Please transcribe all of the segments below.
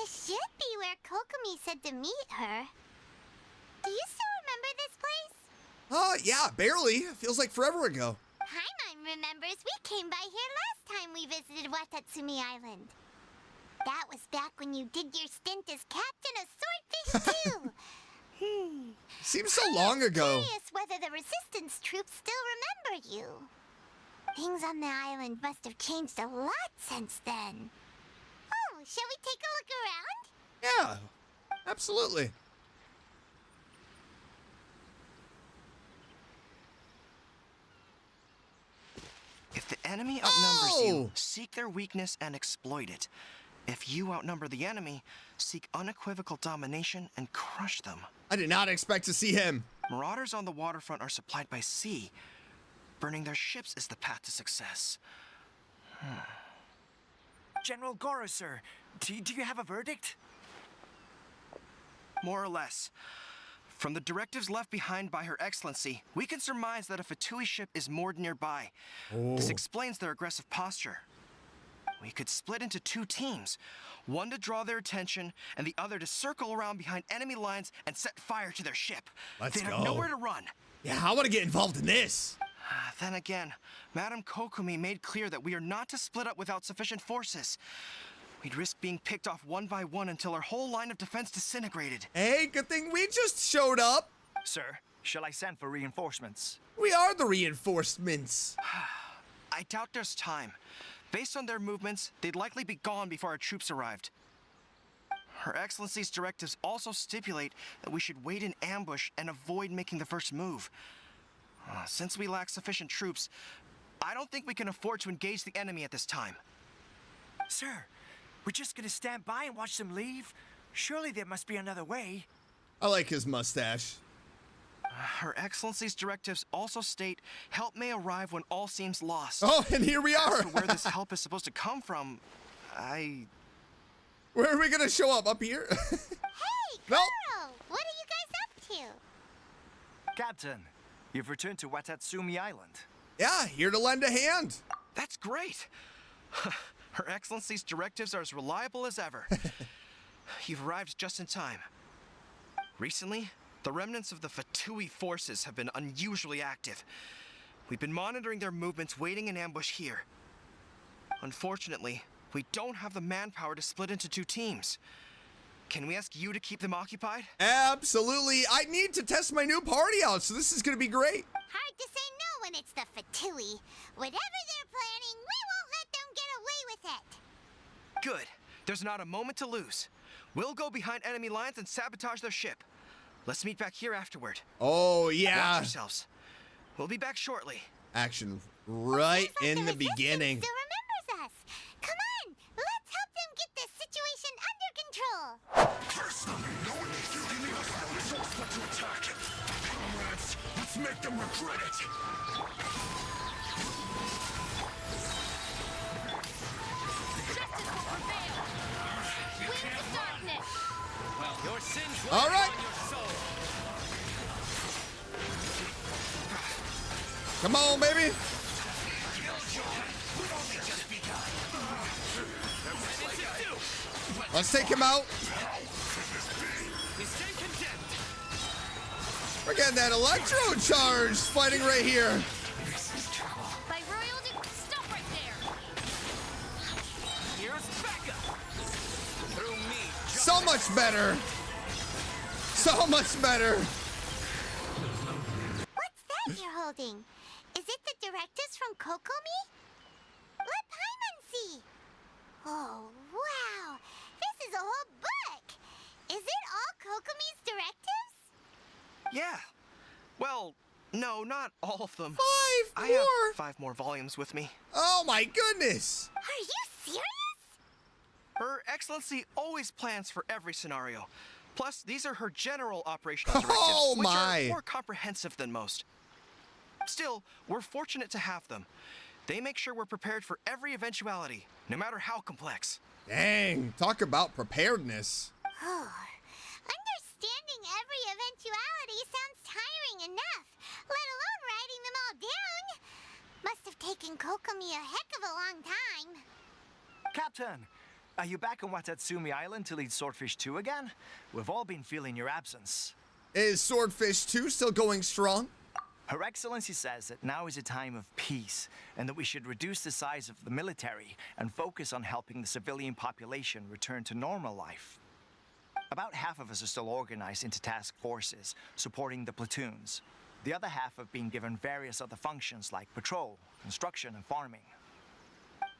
This should be where Kokomi said to meet her. Do you still remember this place? Yeah, barely. Feels like forever ago. Paimon remembers we came by here last time we visited Watatsumi Island. That was back when you did your stint as captain of Swordfish too. Seems so long ago. Curious whether the resistance troops still remember you. Things on the island must have changed a lot since then. Oh, shall we take a look around? Yeah, absolutely. If the enemy outnumbers you, seek their weakness and exploit it. If you outnumber the enemy, seek unequivocal domination and crush them. I did not expect to see him. Marauders on the waterfront are supplied by sea. Burning their ships is the path to success. General Goro, sir, do you have a verdict? More or less. From the directives left behind by Her Excellency, we can surmise that a Fatui ship is moored nearby. This explains their aggressive posture. We could split into two teams, one to draw their attention, and the other to circle around behind enemy lines and set fire to their ship. Let's They'd go. have nowhere to run. Yeah, I want to get involved in this. Then again, Madame Kokomi made clear that we are not to split up without sufficient forces. We'd risk being picked off one by one until our whole line of defense disintegrated. Hey, good thing we just showed up. Sir, shall I send for reinforcements? We are the reinforcements. I doubt there's time. Based on their movements, they'd likely be gone before our troops arrived. Her Excellency's directives also stipulate that we should wait in ambush and avoid making the first move. Since we lack sufficient troops, I don't think we can afford to engage the enemy at this time. Sir, we're just gonna stand by and watch them leave? Surely there must be another way. I like his mustache. Her Excellency's directives also state help may arrive when all seems lost. Oh, and here we are. As for where this help is supposed to come from, Where are we gonna show up? Up here? Hey, Nope. Goro! What are you guys up to? Captain, you've returned to Watatsumi Island. Yeah, here to lend a hand. That's great. Her Excellency's directives are as reliable as ever. You've arrived just in time. Recently, the remnants of the Fatui forces have been unusually active. We've been monitoring their movements, waiting in ambush here. Unfortunately, we don't have the manpower to split into two teams. Can we ask you to keep them occupied? Absolutely. I need to test my new party out, so this is gonna be great. Hard to say no when it's the Fatui. Whatever they're planning, we won't let them get away with it. Good. There's not a moment to lose. We'll go behind enemy lines and sabotage their ship. Let's meet back here afterward. Oh, yeah. Watch yourselves. We'll be back shortly. Action right Seems like in the resistance beginning. still remembers us. Come on, let's help them get this situation under control. Comrades, let's make them regret it. Justice will prevail. Winds of darkness. Your sins All right. on your soul. Come on, baby. Let's take him out. We stand condemned. We're getting that electro charge fighting right here. By royalty, stop right there. Here's backup. Through me. So much better. So much better. What's that you're holding? Is it the directives from Kokomi? Let Paimon see. Oh, wow. This is a whole book. Is it all Kokomi's directives? Yeah. Well, no, not all of them. 5 I more. have 5 more volumes with me. Oh my goodness. Are you serious? Her Excellency always plans for every scenario. Plus, these are her general operational directives, Oh, which my. are more comprehensive than most. Still, we're fortunate to have them. They make sure we're prepared for every eventuality, no matter how complex. Dang, talk about preparedness. Oh, understanding every eventuality sounds tiring enough, let alone writing them all down. Must have taken Kokomi a heck of a long time. Captain, Are you back on Watatsumi Island to lead Swordfish 2 again? We've all been feeling your absence. Is Swordfish 2 still going strong? Her Excellency says that now is a time of peace, and that we should reduce the size of the military and focus on helping the civilian population return to normal life. About half of us are still organized into task forces, supporting the platoons. The other half have been given various other functions like patrol, construction, and farming.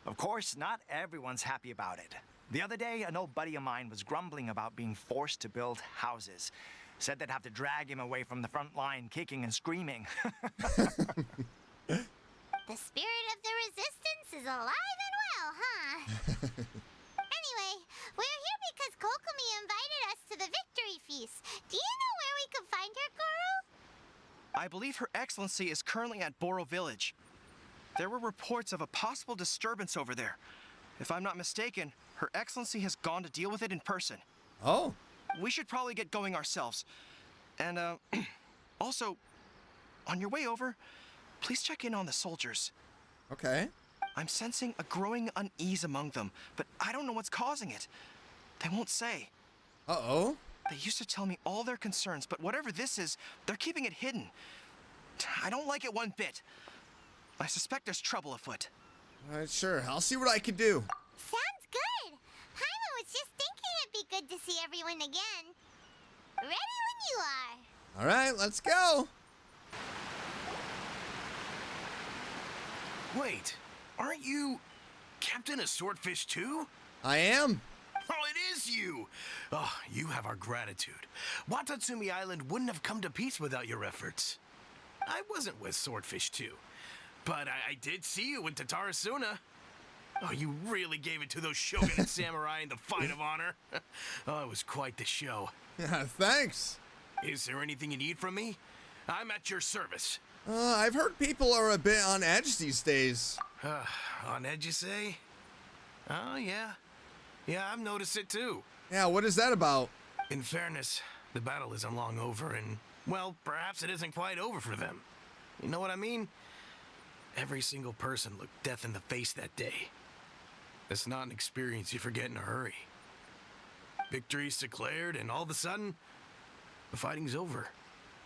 Of course, not everyone's happy about it. The other day, an old buddy of mine was grumbling about being forced to build houses. Said they'd have to drag him away from the front line, kicking and screaming. The spirit of the resistance is alive and well, huh? Anyway, we're here because Kokomi invited us to the victory feast. Do you know where we can find her, Guru? I believe Her Excellency is currently at Boro Village. There were reports of a possible disturbance over there. If I'm not mistaken, Her Excellency has gone to deal with it in person. Oh. We should probably get going ourselves. And, also, on your way over, please check in on the soldiers. Okay. I'm sensing a growing unease among them, but I don't know what's causing it. They won't say. Uh-oh. They used to tell me all their concerns, but whatever this is, they're keeping it hidden. I don't like it one bit. I suspect there's trouble afoot. All right, sure. I'll see what I can do. Sounds good. Paimon was just thinking it'd be good to see everyone again. Ready when you are. All right, let's go. Wait, aren't you Captain of Swordfish 2? I am. Oh, it is you! Oh, you have our gratitude. Watatsumi Island wouldn't have come to peace without your efforts. I wasn't with Swordfish 2, but I did see you with Tatarasuna. Oh, you really gave it to those shogun and samurai in the fight of honor. Oh, it was quite the show. Yeah, thanks. Is there anything you need from me? I'm at your service. I've heard people are a bit on edge these days. On edge, you say? Oh, yeah. Yeah, I've noticed it too. Yeah, what is that about? In fairness, the battle isn't long over, and, well, perhaps it isn't quite over for them. You know what I mean? Every single person looked death in the face that day. It's not an experience you forget in a hurry. Victory's declared, and all of a sudden, the fighting's over.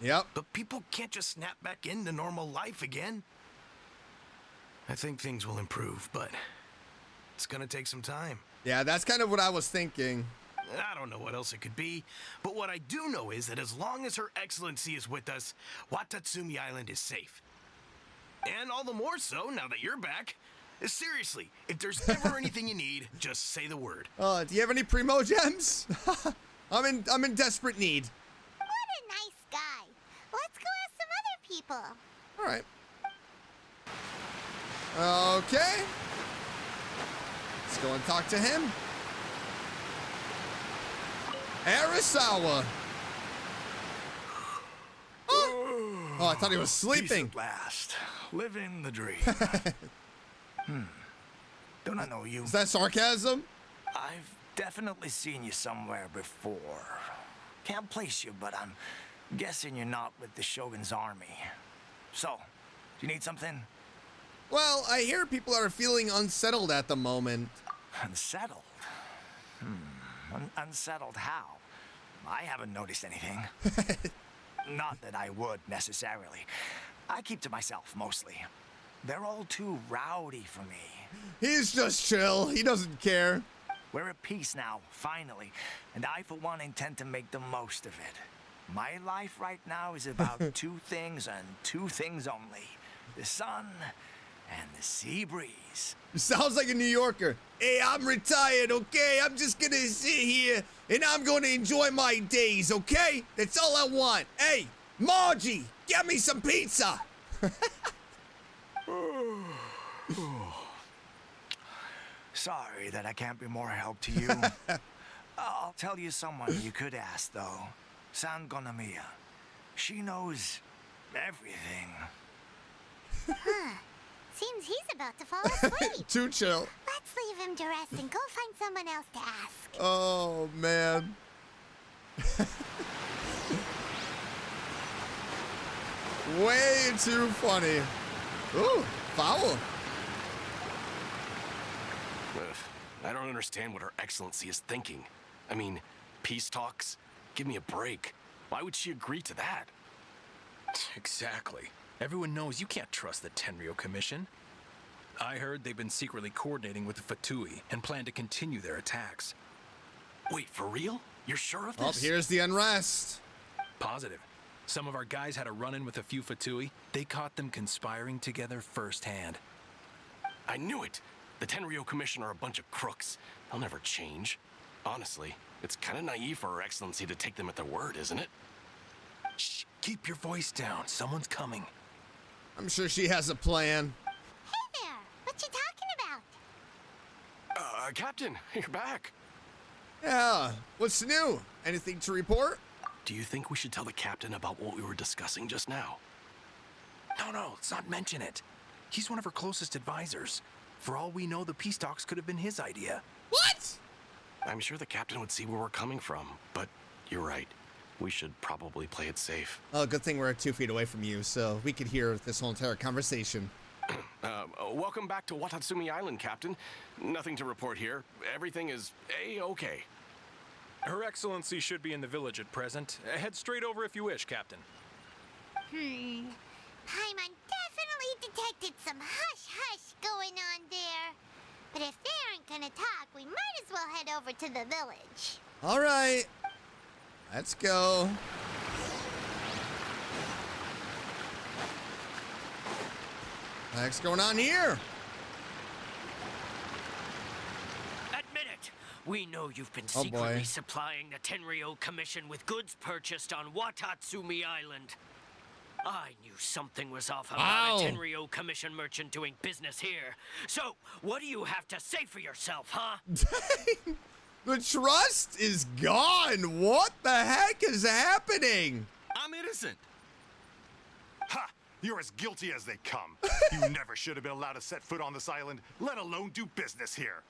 Yep. But people can't just snap back into normal life again. I think things will improve, but it's gonna take some time. Yeah, that's kind of what I was thinking. I don't know what else it could be, but what I do know is that as long as Her Excellency is with us, Watatsumi Island is safe. And all the more so now that you're back. Seriously, if there's ever anything you need, just say the word. Do you have any primo gems? I'm in desperate need. What a nice guy. Let's go ask some other people. All right. Okay. Let's go and talk to him. Arisawa. Oh, I thought he was sleeping. Peace at last. Living the dream. Don't I know you? Is that sarcasm? I've definitely seen you somewhere before. Can't place you, but I'm guessing you're not with the Shogun's army. So, do you need something? Well, I hear people are feeling unsettled at the moment. Unsettled? Unsettled how? I haven't noticed anything. Not that I would, necessarily. I keep to myself, mostly. They're all too rowdy for me. He's just chill. He doesn't care. We're at peace now, finally, and I, for one, intend to make the most of it. My life right now is about two things and two things only. The sun and the sea breeze. Sounds like a New Yorker. Hey, I'm retired, okay? I'm just gonna sit here and I'm gonna enjoy my days, okay? That's all I want. Hey, Margie, get me some pizza. Sorry that I can't be more help to you. I'll tell you someone you could ask, though. San Gonomiya. She knows everything. Seems he's about to fall asleep. Too chill. Let's leave him to rest and go find someone else to ask. Oh, man. Way too funny. Ooh, foul. I don't understand what Her Excellency is thinking. I mean, peace talks? Give me a break. Why would she agree to that? Exactly. Everyone knows you can't trust the Tenryou Commission. I heard they've been secretly coordinating with the Fatui and plan to continue their attacks. Wait, for real? You're sure of Oh, this? here's the unrest. Positive. Some of our guys had a run-in with a few Fatui. They caught them conspiring together firsthand. I knew it! The Tenryou Commission are a bunch of crooks. They'll never change. Honestly, it's kind of naive for Her Excellency to take them at their word, isn't it? Shh, keep your voice down. Someone's coming. I'm sure she has a plan. Hey there, what you talking about? Captain, you're back. Yeah, what's new? Anything to report? Do you think we should tell the captain about what we were discussing just now? No, let's not mention it. He's one of her closest advisors. For all we know, the peace talks could have been his idea. What? I'm sure the captain would see where we're coming from, but you're right. We should probably play it safe. Oh, good thing we're 2 feet away from you, so we could hear this whole entire conversation. Welcome back to Watatsumi Island, Captain. Nothing to report here. Everything is A-okay. Her Excellency should be in the village at present. Head straight over if you wish, Captain. Paimon definitely detected some hush-hush going on there. But if they aren't gonna talk, we might as well head over to the village. All right, let's go. What's going on here? Admit it! We know you've been Oh, secretly boy. supplying the Tenryou Commission with goods purchased on Watatsumi Island. I knew something was off about Wow. a Tenryou Commission merchant doing business here. So, what do you have to say for yourself, huh? The trust is gone. What the heck is happening? I'm innocent. Ha! You're as guilty as they come. You never should have been allowed to set foot on this island, let alone do business here.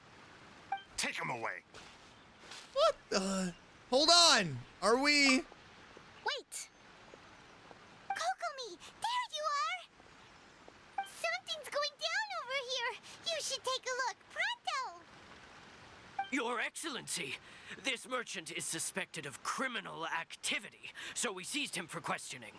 Take him away. What the? Hold on. Are we? Wait! Kokomi, there you are! Something's going down over here. You should take a look, pronto! Your Excellency, this merchant is suspected of criminal activity, so we seized him for questioning.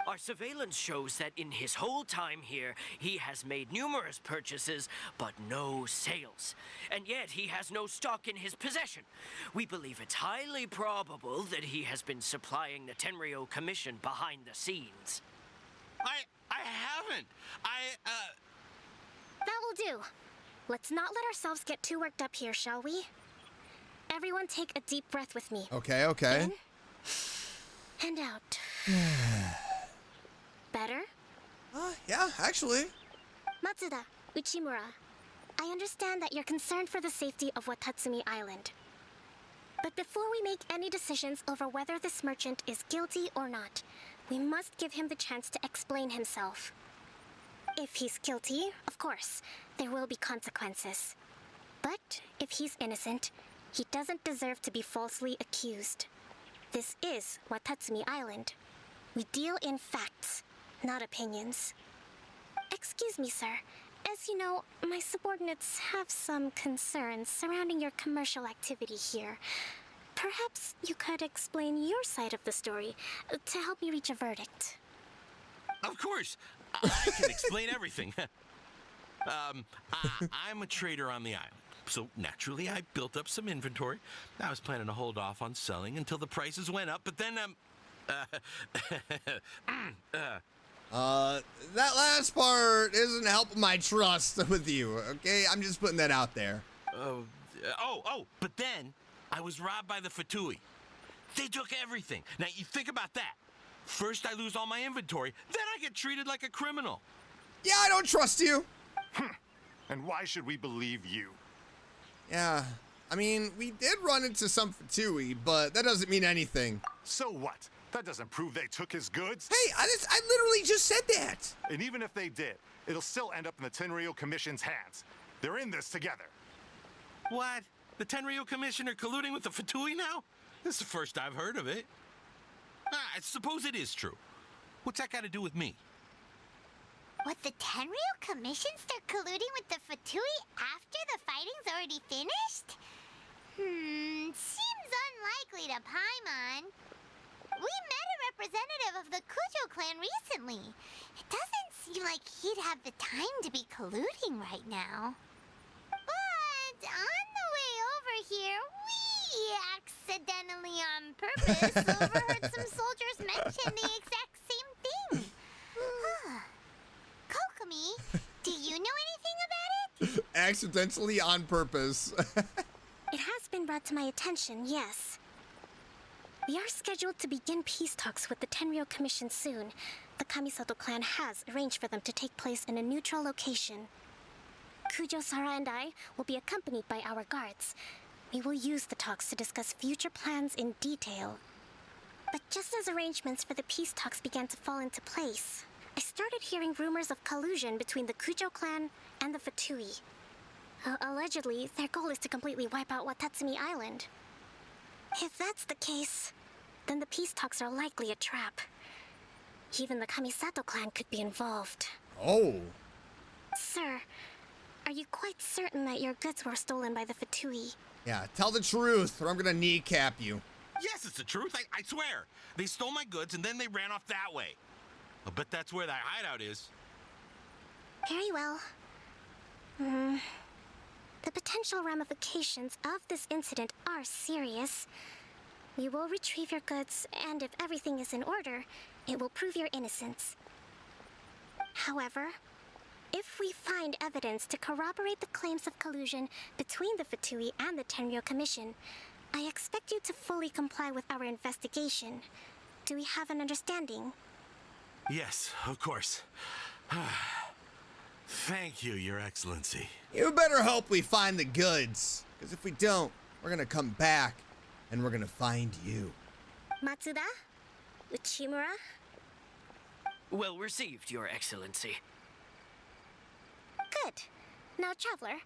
Our surveillance shows that in his whole time here, he has made numerous purchases, but no sales. And yet he has no stock in his possession. We believe it's highly probable that he has been supplying the Tenryou Commission behind the scenes. I haven't. That will do. Let's not let ourselves get too worked up here, shall we? Everyone take a deep breath with me. Okay, okay. In and out. Better? Yeah, actually. Matsuda, Uchimura, I understand that you're concerned for the safety of Watatsumi Island. But before we make any decisions over whether this merchant is guilty or not, we must give him the chance to explain himself. If he's guilty, of course, there will be consequences. But if he's innocent, he doesn't deserve to be falsely accused. This is Watatsumi Island. We deal in facts, not opinions. Excuse me, sir. As you know, my subordinates have some concerns surrounding your commercial activity here. Perhaps you could explain your side of the story to help me reach a verdict. Of course. I can explain everything. I'm a trader on the island. So naturally, I built up some inventory. I was planning to hold off on selling until the prices went up, but then, that last part isn't helping my trust with you, okay? I'm just putting that out there. but then I was robbed by the Fatui. They took everything. Now, you think about that. First, I lose all my inventory, then I get treated like a criminal. Yeah, I don't trust you. And why should we believe you? Yeah, I mean, we did run into some Fatui, but that doesn't mean anything. So what? That doesn't prove they took his goods. Hey, I literally just said that. And even if they did, it'll still end up in the Tenryou Commission's hands. They're in this together. What? The Tenryou Commissioner colluding with the Fatui now? This is the first I've heard of it. I suppose it is true. What's that got to do with me? Would the Tenryou Commission start colluding with the Fatui after the fighting's already finished? Seems unlikely to Paimon. We met a representative of the Kujo clan recently. It doesn't seem like he'd have the time to be colluding right now. But on the way over here, we accidentally on purpose overheard some soldiers mention the exact same thing. Kokomi, do you know anything about it? Accidentally on purpose. It has been brought to my attention, yes. We are scheduled to begin peace talks with the Tenryou Commission soon. The Kamisato clan has arranged for them to take place in a neutral location. Kujo-Sara and I will be accompanied by our guards. We will use the talks to discuss future plans in detail. But just as arrangements for the peace talks began to fall into place, I started hearing rumors of collusion between the Kujo clan and the Fatui. Allegedly, their goal is to completely wipe out Watatsumi Island. If that's the case, then the peace talks are likely a trap. Even the Kamisato clan could be involved. Oh. Sir, are you quite certain that your goods were stolen by the Fatui? Yeah, tell the truth or I'm gonna kneecap you. Yes, it's the truth. I swear. They stole my goods and then they ran off that way. I bet that's where that hideout is. Very well. The potential ramifications of this incident are serious. We will retrieve your goods, and if everything is in order, it will prove your innocence. However, if we find evidence to corroborate the claims of collusion between the Fatui and the Tenryou Commission, I expect you to fully comply with our investigation. Do we have an understanding? Yes, of course. Thank you, Your Excellency. You better hope we find the goods. Because if we don't, we're gonna come back and we're gonna find you. Matsuda? Uchimura? Well received, Your Excellency. Good. Now, Traveler,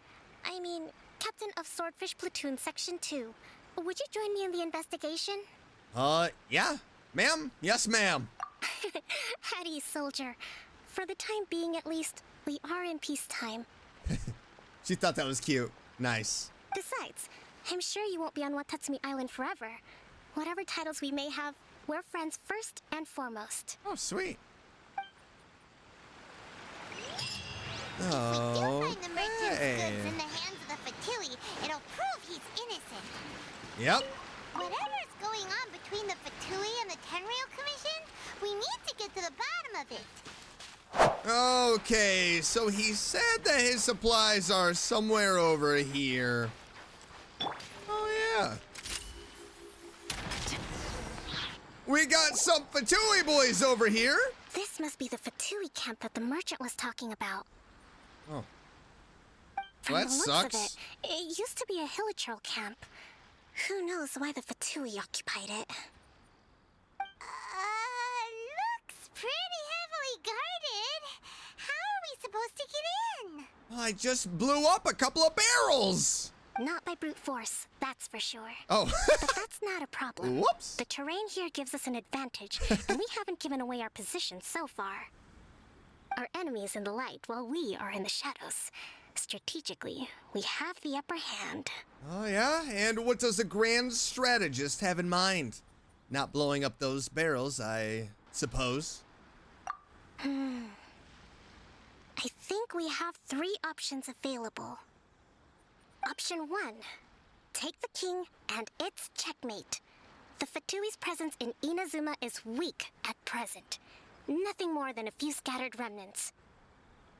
I mean, Captain of Swordfish Platoon Section 2, would you join me in the investigation? Yeah. Ma'am? Yes, ma'am. Hattie, soldier. For the time being, at least, we are in peacetime. She thought that was cute. Nice. Besides, I'm sure you won't be on Watatsumi Island forever. Whatever titles we may have, we're friends first and foremost. Oh, sweet. If we do find the merchant's Okay. goods in the hands of the Fatui, it'll prove he's innocent. Yep. Whatever's going on between the Fatui and the Tenryou Commission, we need to get to the bottom of it. Okay, so he said that his supplies are somewhere over here. Oh, yeah. We got some Fatui boys over here. This must be the Fatui camp that the merchant was talking about. Oh. From Well, that the looks sucks. of it, it used to be a Hilichurl camp. Who knows why the Fatui occupied it? Looks pretty heavily guarded. How are we supposed to get in? I just blew up a couple of barrels. Not by brute force, that's for sure. Oh. But that's not a problem. Whoops. The terrain here gives us an advantage, and we haven't given away our position so far. Our enemy is in the light while we are in the shadows. Strategically, we have the upper hand. Oh, yeah? And what does the grand strategist have in mind? Not blowing up those barrels, I suppose. I think we have 3 options available. Option 1. Take the king, and it's checkmate. The Fatui's presence in Inazuma is weak at present. Nothing more than a few scattered remnants.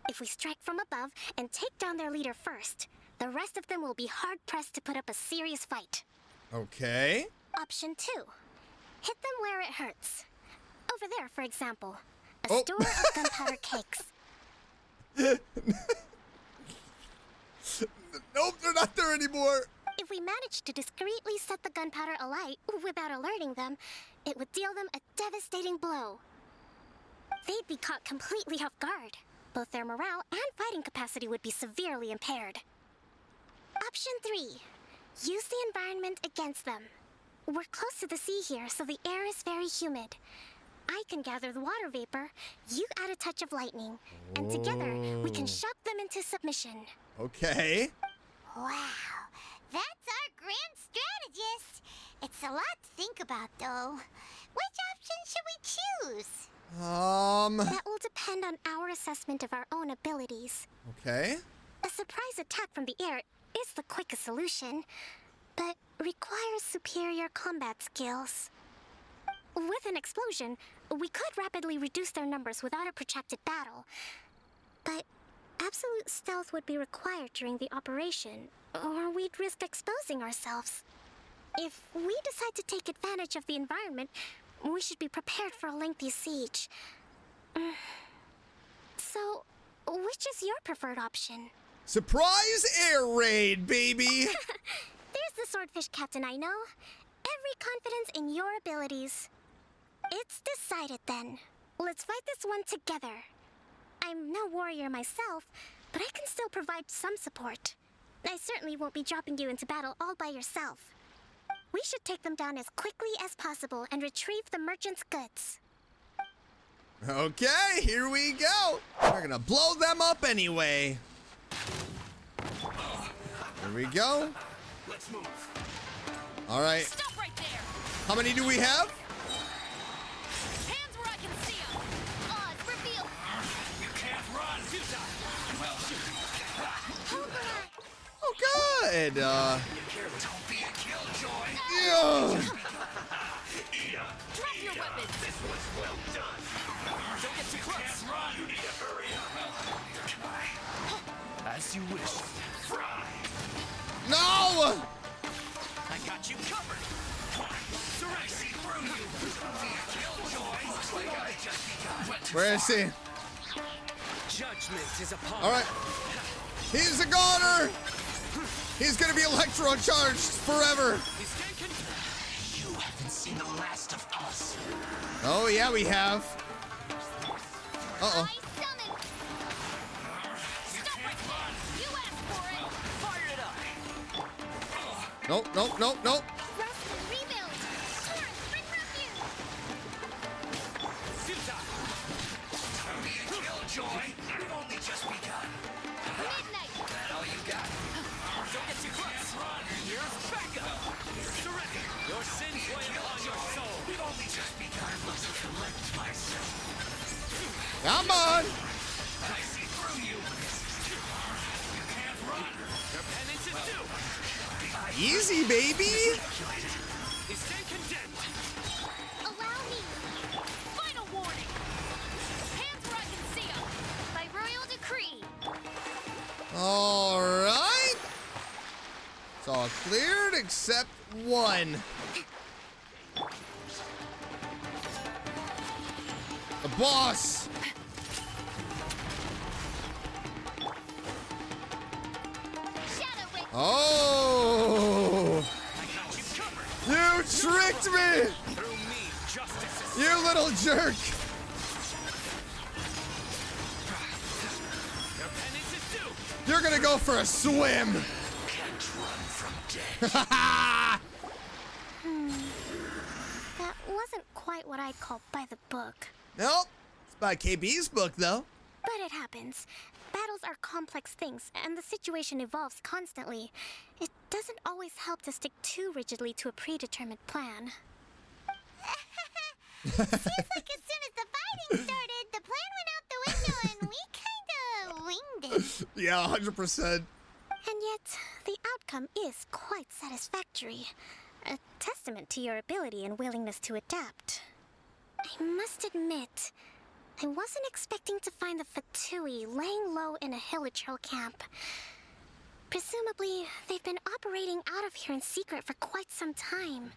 If we strike from above and take down their leader first, the rest of them will be hard-pressed to put up a serious fight. Okay. Option 2. Hit them where it hurts. Over there, for example. A Oh. store of gunpowder cakes. Nope, they're not there anymore. If we manage to discreetly set the gunpowder alight without alerting them, it would deal them a devastating blow. They'd be caught completely off guard. Both their morale and fighting capacity would be severely impaired. Option 3. Use the environment against them. We're close to the sea here, so the air is very humid. I can gather the water vapor, you add a touch of lightning, and together we can shock them into submission. Okay. Wow, that's our grand strategist. It's a lot to think about, though. Which option should we choose? That will depend on our assessment of our own abilities. Okay. A surprise attack from the air is the quickest solution, but requires superior combat skills. With an explosion, we could rapidly reduce their numbers without a protracted battle, but absolute stealth would be required during the operation, or we'd risk exposing ourselves. If we decide to take advantage of the environment, we should be prepared for a lengthy siege. So, which is your preferred option? Surprise air raid, baby! There's the swordfish captain I know. Every confidence in your abilities. It's decided then. Let's fight this one together. I'm no warrior myself, but I can still provide some support. I certainly won't be dropping you into battle all by yourself. We should take them down as quickly as possible and retrieve the merchant's goods. Okay, here we go. We're gonna blow them up anyway. Here we go. Let's move. All right. Stop right there! How many do we have? Hands where I can see them! Oz, reveal! You can't run. Oh, good. Don't be a killjoy. Yeah. Drop your weapons! This was well done. Don't get too close! Run. You need to hurry up. As you wish. Fry. No! I got you covered. See through you. Don't be a killjoy. Looks like I just begun. Where is he? Judgment is upon All right. He's a goner. He's gonna be electro-charged forever. You haven't seen the last of us. Oh, yeah, we have. Uh-oh. I summon. Stop right there! You asked for it! Fire it up! Nope, nope, nope, nope. Rust and rebuild. Torn, bring refuge. Don't be a killjoy. We've only just begun. Midnight. That all you got? Don't get too close! Here's backup! Surrender! Your sins weigh upon your soul! We've only just begun. I must collect myself. Come on. I see through you. You can't run. Your penance is due! Easy, baby. You stand condemned! Allow me. Final warning! Hands where I can see them! By royal decree. All right. It's all cleared except one. The boss. Shadow Witch. Oh. You tricked me. Through me, justice is... You little jerk. Your penance is due! You're gonna go for a swim. Can't run from death. That wasn't quite what I'd call by the book. Nope. It's by KB's book, though. But it happens. Battles are complex things, and the situation evolves constantly. It doesn't always help to stick too rigidly to a predetermined plan. Seems like as soon as the fighting started, the plan went out the window and we kinda winged it. Yeah, 100%. And yet, the outcome is quite satisfactory. A testament to your ability and willingness to adapt. I must admit, I wasn't expecting to find the Fatui laying low in a Hilichurl camp. Presumably, they've been operating out of here in secret for quite some time.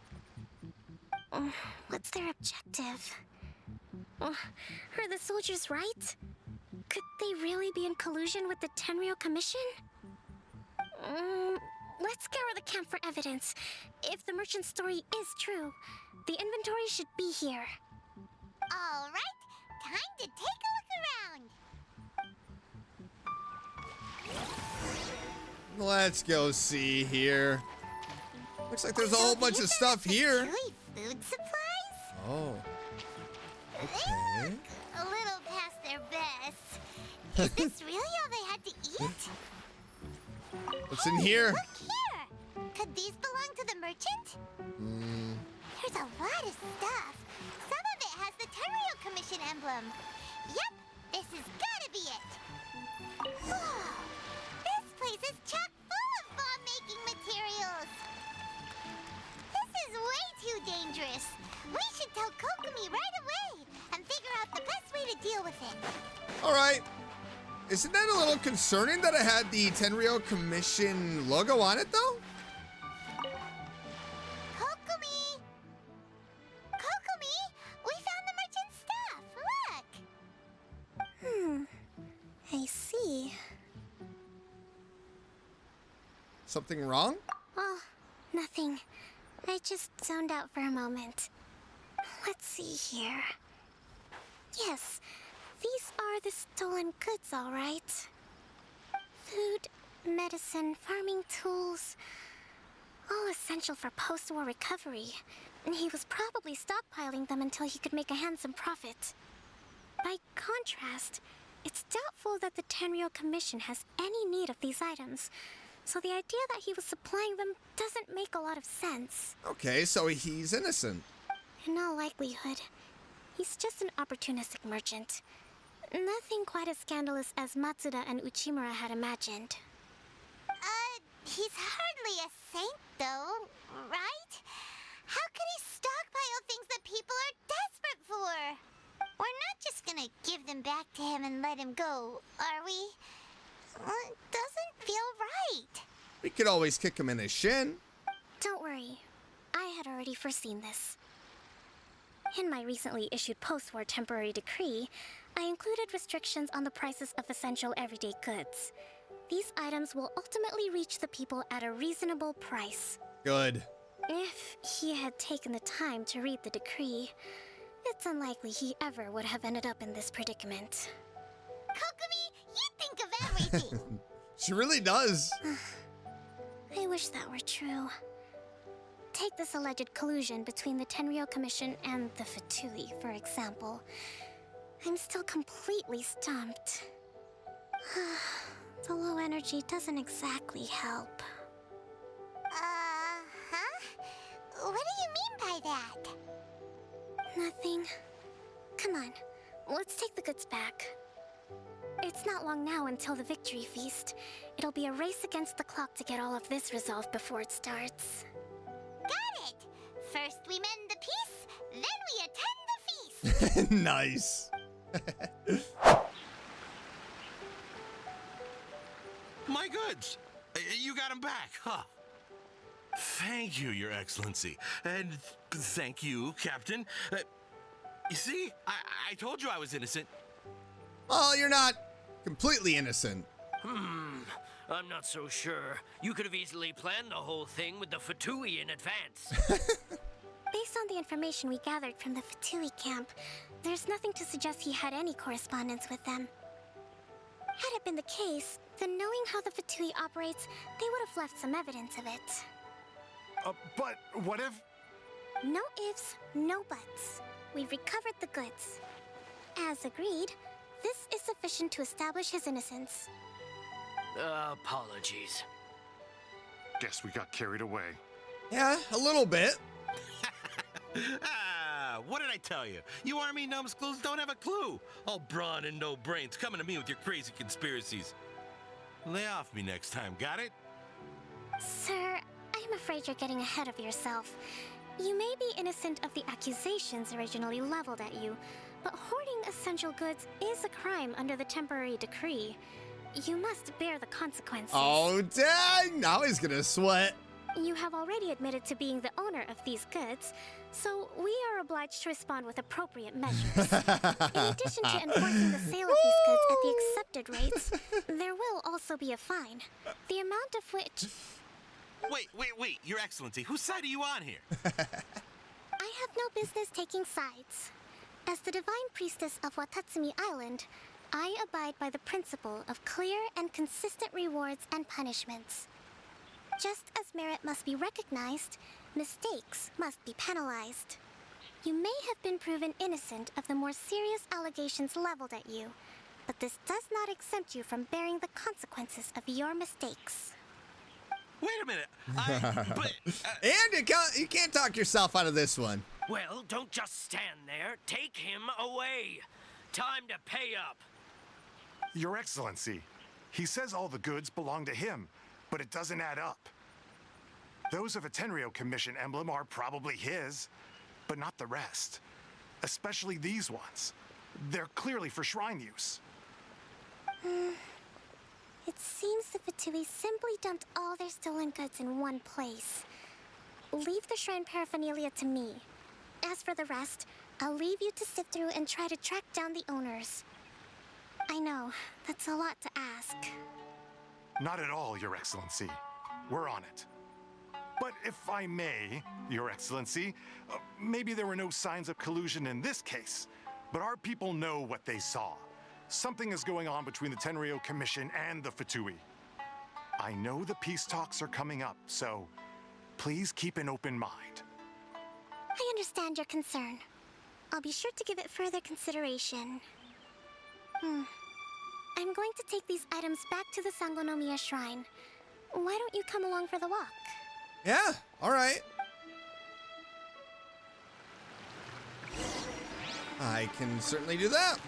What's their objective? Are the soldiers right? Could they really be in collusion with the Tenryo Commission? Let's scour the camp for evidence. If the merchant's story is true, the inventory should be here. All right, time to take a look around. Let's go see here. Looks like there's a whole bunch of stuff here. Chewy food supplies? Oh. They look a little past their best. Is this really all they had to eat? What's in here? Look here. Could these belong to the merchant? There's a lot of stuff. Some of it has the Tenryo Commission emblem. Yep, this has gotta be it. This place is chock full of bomb-making materials. This is way too dangerous. We should tell Kokomi right away and figure out the best way to deal with it. All right. Isn't that a little concerning that it had the Tenryo Commission logo on it, though? Kokomi! Kokomi! We found the merchant's stuff! Look! I see. Something wrong? Oh, nothing. I just zoned out for a moment. Let's see here. Yes, these are the stolen goods, all right. Food, medicine, farming tools. All essential for post-war recovery. And he was probably stockpiling them until he could make a handsome profit. By contrast, it's doubtful that the Tenryo Commission has any need of these items. So the idea that he was supplying them doesn't make a lot of sense. Okay, so he's innocent. In all likelihood, he's just an opportunistic merchant. Nothing quite as scandalous as Matsuda and Uchimura had imagined. He's hardly a saint, though, right? How could he stockpile things that people are desperate for? We're not just gonna give them back to him and let him go, are we? It doesn't feel right. We could always kick him in his shin. Don't worry, I had already foreseen this. In my recently issued post-war temporary decree, I included restrictions on the prices of essential everyday goods. These items will ultimately reach the people at a reasonable price. Good. If he had taken the time to read the decree, it's unlikely he ever would have ended up in this predicament. Kokomi, you think of everything. She really does. I wish that were true. Take this alleged collusion between the Tenryo Commission and the Fatui, for example. I'm still completely stumped. The low energy doesn't exactly help. What do you mean by that? Nothing. Come on, let's take the goods back. It's not long now until the victory feast. It'll be a race against the clock to get all of this resolved before it starts. Got it! First we mend the peace, then we attend the feast! Nice. My goods! You got them back, huh? Thank you, Your Excellency. And thank you, Captain. You see, I told you I was innocent. Well, you're not completely innocent. I'm not so sure. You could have easily planned the whole thing with the Fatui in advance. Based on the information we gathered from the Fatui camp, there's nothing to suggest he had any correspondence with them. Had it been the case, then knowing how the Fatui operates, they would have left some evidence of it. But what if... No ifs, no buts. We've recovered the goods. As agreed, this is sufficient to establish his innocence. Apologies. Guess we got carried away. Yeah, a little bit. What did I tell you? You army numbskulls don't have a clue. All brawn and no brains coming to me with your crazy conspiracies. Lay off me next time, got it? Sir, I'm afraid you're getting ahead of yourself. You may be innocent of the accusations originally leveled at you, but hoarding essential goods is a crime under the temporary decree. You must bear the consequences. Oh, dang! Now he's gonna sweat. You have already admitted to being the owner of these goods, so we are obliged to respond with appropriate measures. In addition to enforcing the sale of these goods at the accepted rates, there will also be a fine, the amount of which... Wait, Your Excellency, whose side are you on here? I have no business taking sides. As the Divine Priestess of Watatsumi Island, I abide by the principle of clear and consistent rewards and punishments. Just as merit must be recognized, mistakes must be penalized. You may have been proven innocent of the more serious allegations leveled at you, but this does not exempt you from bearing the consequences of your mistakes. Wait a minute. And you can't talk yourself out of this one. Well, don't just stand there. Take him away. Time to pay up. Your Excellency, he says all the goods belong to him, but it doesn't add up. Those of a Tenryo Commission emblem are probably his, but not the rest. Especially these ones. They're clearly for shrine use. It seems the Fatui simply dumped all their stolen goods in one place. Leave the shrine paraphernalia to me. As for the rest, I'll leave you to sift through and try to track down the owners. I know, that's a lot to ask. Not at all, Your Excellency. We're on it. But if I may, Your Excellency, maybe there were no signs of collusion in this case, but our people know what they saw. Something is going on between the Tenryo Commission and the Fatui. I know the peace talks are coming up, so please keep an open mind. I understand your concern. I'll be sure to give it further consideration. I'm going to take these items back to the Sangonomiya Shrine. Why don't you come along for the walk? Yeah, all right. I can certainly do that.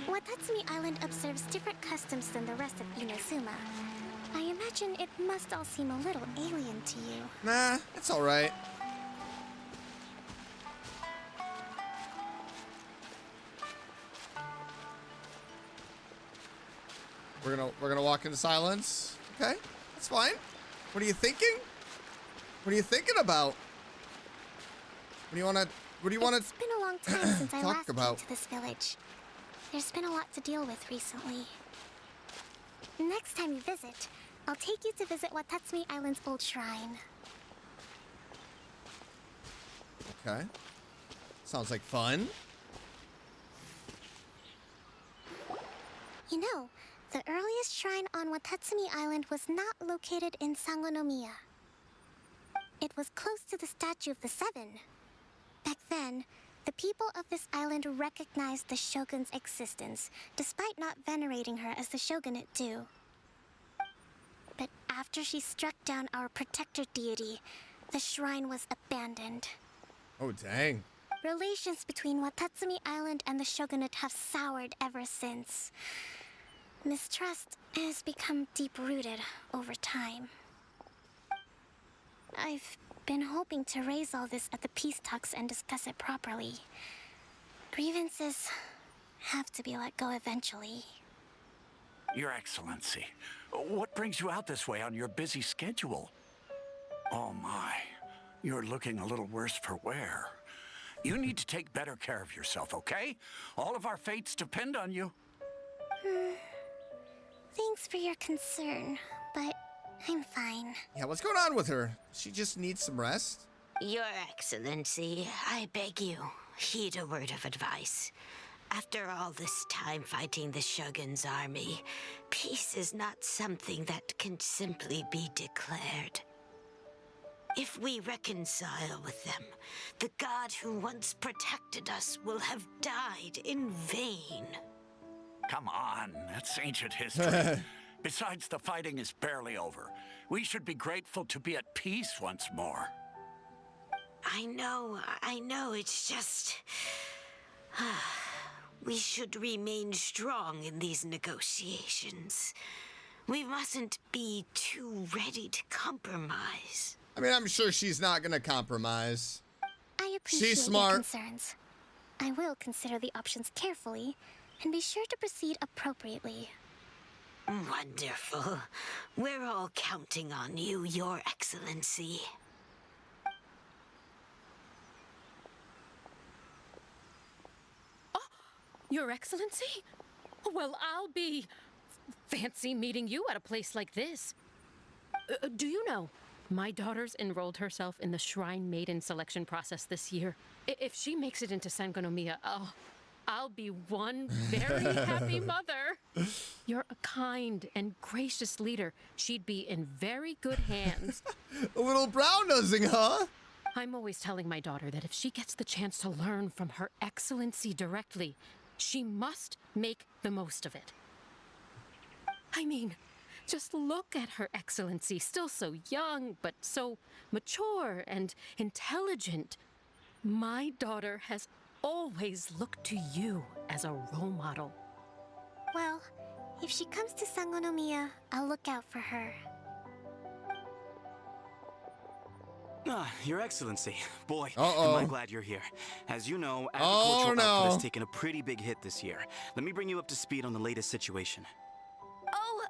Watatsumi Island observes different customs than the rest of Inazuma. I imagine it must all seem a little alien to you. Nah, it's all right. We're gonna walk into silence. Okay, that's fine. What are you thinking? What are you thinking about? What do you wanna? It's been a long time since I talk last about? came to this village. There's been a lot to deal with recently. Next time you visit, I'll take you to visit Watatsumi Island's old shrine. Okay. Sounds like fun. You know, the earliest shrine on Watatsumi Island was not located in Sangonomiya. It was close to the Statue of the Seven. Back then, the people of this island recognized the shogun's existence, despite not venerating her as the shogunate do. But after she struck down our protector deity, the shrine was abandoned. Oh, dang. Relations between Watatsumi Island and the shogunate have soured ever since. Mistrust has become deep-rooted over time. I've been hoping to raise all this at the peace talks and discuss it properly. Grievances have to be let go eventually. Your Excellency, what brings you out this way on your busy schedule? Oh my, you're looking a little worse for wear. You need to take better care of yourself, okay? All of our fates depend on you. Thanks for your concern, but I'm fine. Yeah, what's going on with her? She just needs some rest? Your Excellency, I beg you, heed a word of advice. After all this time fighting the Shogun's army, peace is not something that can simply be declared. If we reconcile with them, the god who once protected us will have died in vain. Come on, that's ancient history. Besides, the fighting is barely over. We should be grateful to be at peace once more. I know, it's just... We should remain strong in these negotiations. We mustn't be too ready to compromise. I mean, I'm sure she's not gonna compromise. I appreciate She's your smart. concerns. I will consider the options carefully and be sure to proceed appropriately. Wonderful. We're all counting on you, Your Excellency. Your Excellency? Well, I'll be fancy meeting you at a place like this. Do you know, my daughter's enrolled herself in the Shrine Maiden selection process this year. If she makes it into Sangonomiya, I'll be one very happy mother. You're a kind and gracious leader. She'd be in very good hands. A little brown nosing, huh? I'm always telling my daughter that if she gets the chance to learn from Her Excellency directly, she must make the most of it. I mean, just look at Her Excellency, still so young, but so mature and intelligent. My daughter has always looked to you as a role model. Well, if she comes to Sangonomiya, I'll look out for her. Your Excellency. Boy, Uh-oh. am I glad you're here. As you know, agricultural output has taken a pretty big hit this year. Let me bring you up to speed on the latest situation. Oh,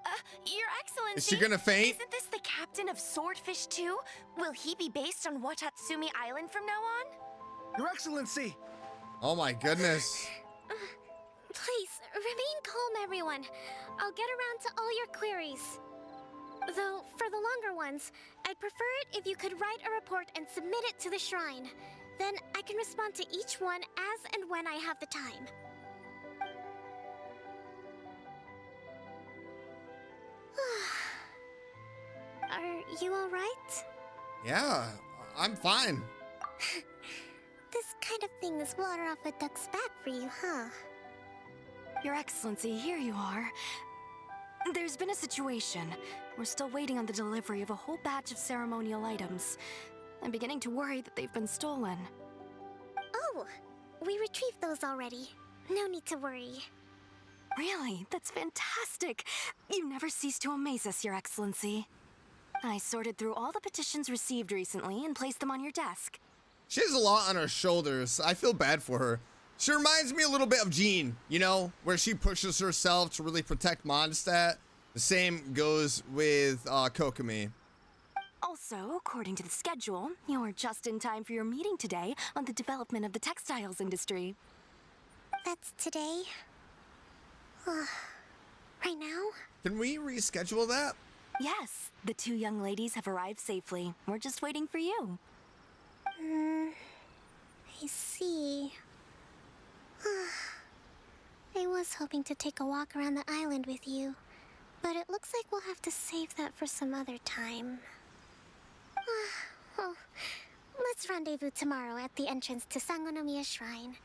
Your Excellency. Is she gonna faint? Isn't this the captain of Swordfish too? Will he be based on Watatsumi Island from now on? Your Excellency! Oh my goodness. Please, remain calm, everyone. I'll get around to all your queries. Though, for the longer ones, I'd prefer it if you could write a report and submit it to the shrine. Then I can respond to each one as and when I have the time. Are you alright? Yeah, I'm fine. This kind of thing is water off a duck's back for you, huh? Your Excellency, here you are. There's been a situation. We're still waiting on the delivery of a whole batch of ceremonial items. I'm beginning to worry that they've been stolen. Oh, we retrieved those already. No need to worry. Really? That's fantastic. You never cease to amaze us, Your Excellency. I sorted through all the petitions received recently and placed them on your desk. She has a lot on her shoulders. I feel bad for her. She reminds me a little bit of Jean, you know, where she pushes herself to really protect Mondstadt. The same goes with Kokomi. Also, according to the schedule, you're just in time for your meeting today on the development of the textiles industry. That's today? Right now? Can we reschedule that? Yes, the two young ladies have arrived safely. We're just waiting for you. I see. I was hoping to take a walk around the island with you, but it looks like we'll have to save that for some other time. Well, let's rendezvous tomorrow at the entrance to Sangonomiya Shrine.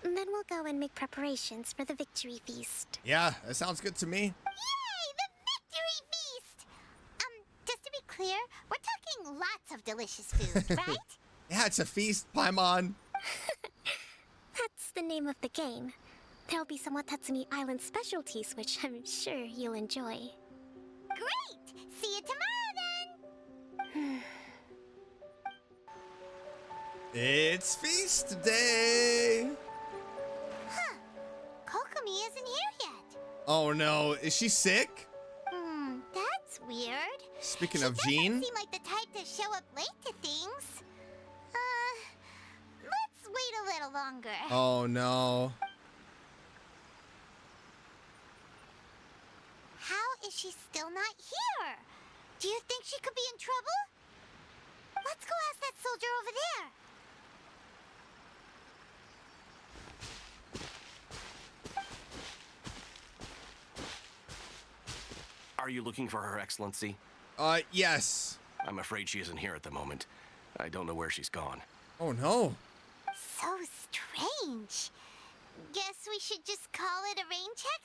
Then we'll go and make preparations for the victory feast. Yeah, that sounds good to me. Yay, the victory feast! Just to be clear, we're talking lots of delicious food, right? Yeah, it's a feast, Paimon. That's the name of the game. There'll be some Watatsumi Island specialties, which I'm sure you'll enjoy. Great! See you tomorrow then! It's feast day. Huh. Kokomi isn't here yet. Oh no, is she sick? That's weird. Speaking She of doesn't Jean. seem like the type to show up late to things. Let's wait a little longer. Oh no. How is she still not here? Do you think she could be in trouble? Let's go ask that soldier over there. Are you looking for Her Excellency? Yes. I'm afraid she isn't here at the moment. I don't know where she's gone. Oh no. So strange. Guess we should just call it a rain check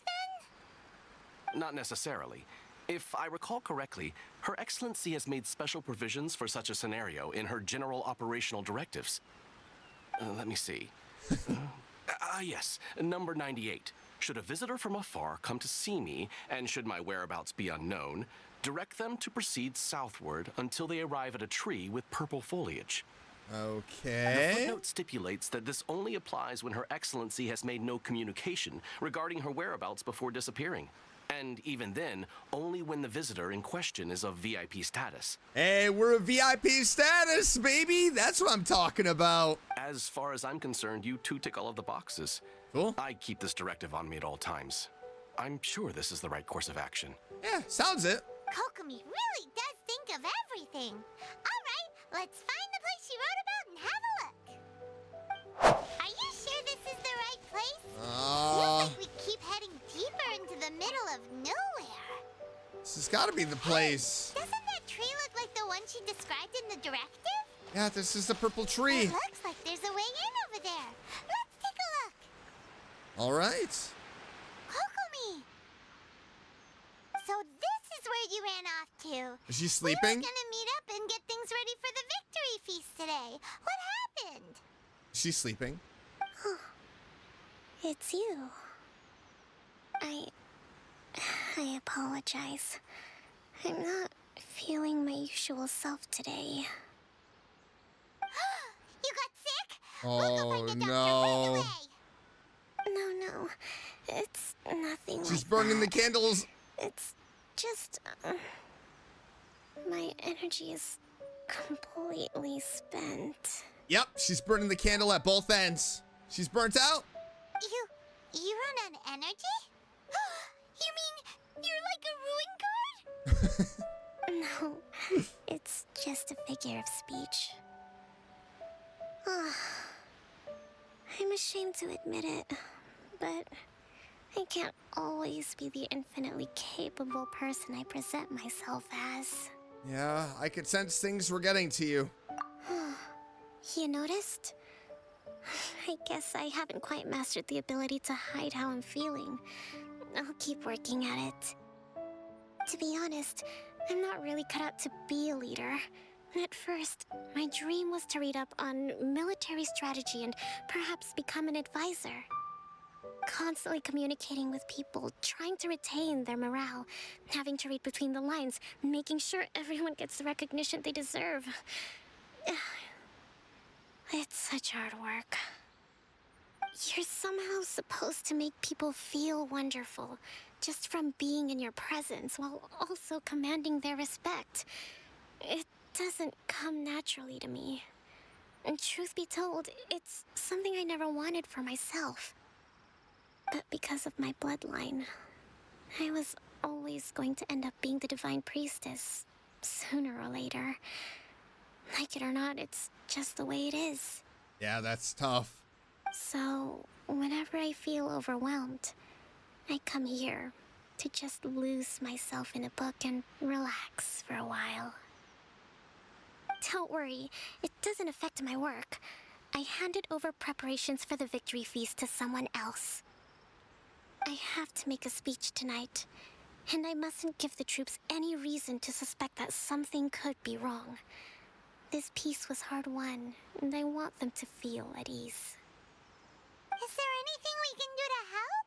then? Not necessarily. If I recall correctly, Her Excellency has made special provisions for such a scenario in her general operational directives. Let me see. Yes, number 98. Should a visitor from afar come to see me, and should my whereabouts be unknown, direct them to proceed southward until they arrive at a tree with purple foliage. Okay. The footnote stipulates that this only applies when Her Excellency has made no communication regarding her whereabouts before disappearing. And even then, only when the visitor in question is of VIP status. Hey, we're a VIP status, baby. That's what I'm talking about. As far as I'm concerned, you two tick all of the boxes. Cool. I keep this directive on me at all times. I'm sure this is the right course of action. Yeah, sounds it. Kokomi really does think of everything. All right, let's find the place she wrote about and have a look. Are you sure this is the right place? Feels like we keep heading deeper into the middle of nowhere. This has got to be the place. Doesn't that tree look like the one she described in the directive? Yeah, this is the purple tree. It looks like there's a way in over there. Let's take a look. All right. Kokomi! So this is where you ran off to. Is she We sleeping? were gonna meet up and get things ready for the victory feast today. What happened? She's sleeping. It's you. I apologize. I'm not feeling my usual self today. You got sick? Oh, no. No. It's nothing She's like burning the that. candles. It's just... my energy is completely spent. Yep, she's burning the candle at both ends. She's burnt out. You run on energy? You mean you're like a ruin guard? No, it's just a figure of speech. I'm ashamed to admit it, but I can't always be the infinitely capable person I present myself as. Yeah, I could sense things were getting to you. You noticed? I guess I haven't quite mastered the ability to hide how I'm feeling. I'll keep working at it. To be honest, I'm not really cut out to be a leader. At first, my dream was to read up on military strategy and perhaps become an advisor. Constantly communicating with people, trying to retain their morale, having to read between the lines, making sure everyone gets the recognition they deserve. It's such hard work. You're somehow supposed to make people feel wonderful, just from being in your presence, while also commanding their respect. It doesn't come naturally to me. And truth be told, it's something I never wanted for myself. But because of my bloodline, I was always going to end up being the divine priestess, sooner or later. Like it or not, it's just the way it is. Yeah, that's tough. So, whenever I feel overwhelmed, I come here to just lose myself in a book and relax for a while. Don't worry, it doesn't affect my work. I handed over preparations for the victory feast to someone else. I have to make a speech tonight, and I mustn't give the troops any reason to suspect that something could be wrong. This peace was hard won, and I want them to feel at ease. Is there anything we can do to help?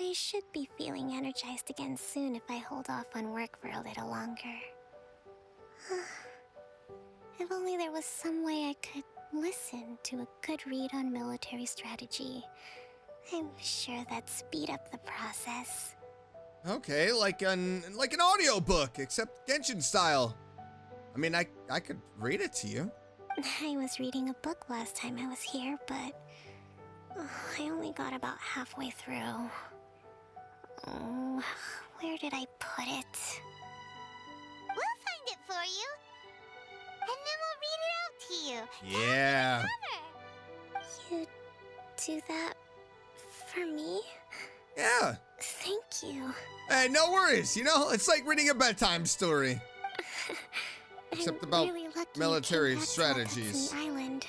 I should be feeling energized again soon if I hold off on work for a little longer. If only there was some way I could listen to a good read on military strategy. I'm sure that'd speed up the process. Okay, like an audiobook, except Genshin style. I mean, I could read it to you. I was reading a book last time I was here, but I only got about halfway through. Where did I put it? We'll find it for you. And then we'll read it out to you. Yeah. You do that for me? Yeah. Thank you. Hey, no worries. You know, it's like reading a bedtime story. Except I'm about really lucky military you came back to strategies. Kokomi Island.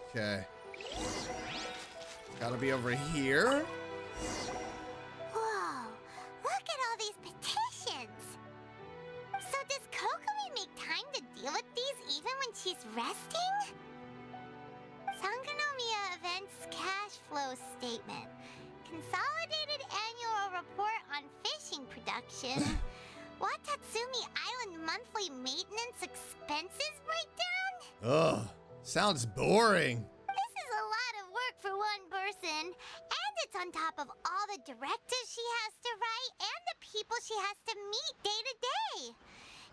Okay. Gotta be over here. Whoa, look at all these petitions. So does Kokomi make time to deal with these even when she's resting? Sangonomiya Events Cash Flow Statement. Consolidated Annual Report on Fishing Production. Watatsumi Island Monthly Maintenance Expenses Breakdown? Ugh, sounds boring. This is a lot of work for one person. And it's on top of all the directives she has to write and the people she has to meet day to day.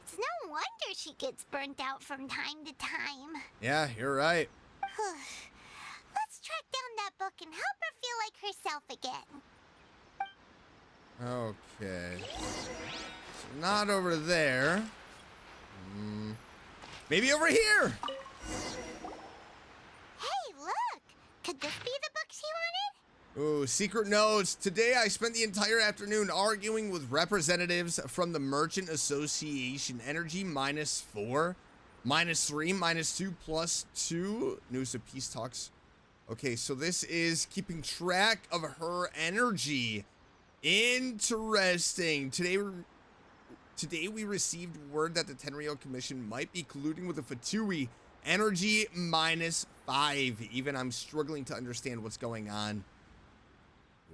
It's no wonder she gets burnt out from time to time. Yeah, you're right. Let's track down that book and help her feel like herself again. Okay. So not over there. Maybe over here. Hey, look! Could this be the book she wanted? Ooh, secret notes. Today I spent the entire afternoon arguing with representatives from the Merchant Association. Energy -4, -3, -2, +2. News of peace talks. Okay, so this is keeping track of her energy. Interesting. Today we received word that the Tenryou Commission might be colluding with the Fatui. Energy -5. Even I'm struggling to understand what's going on.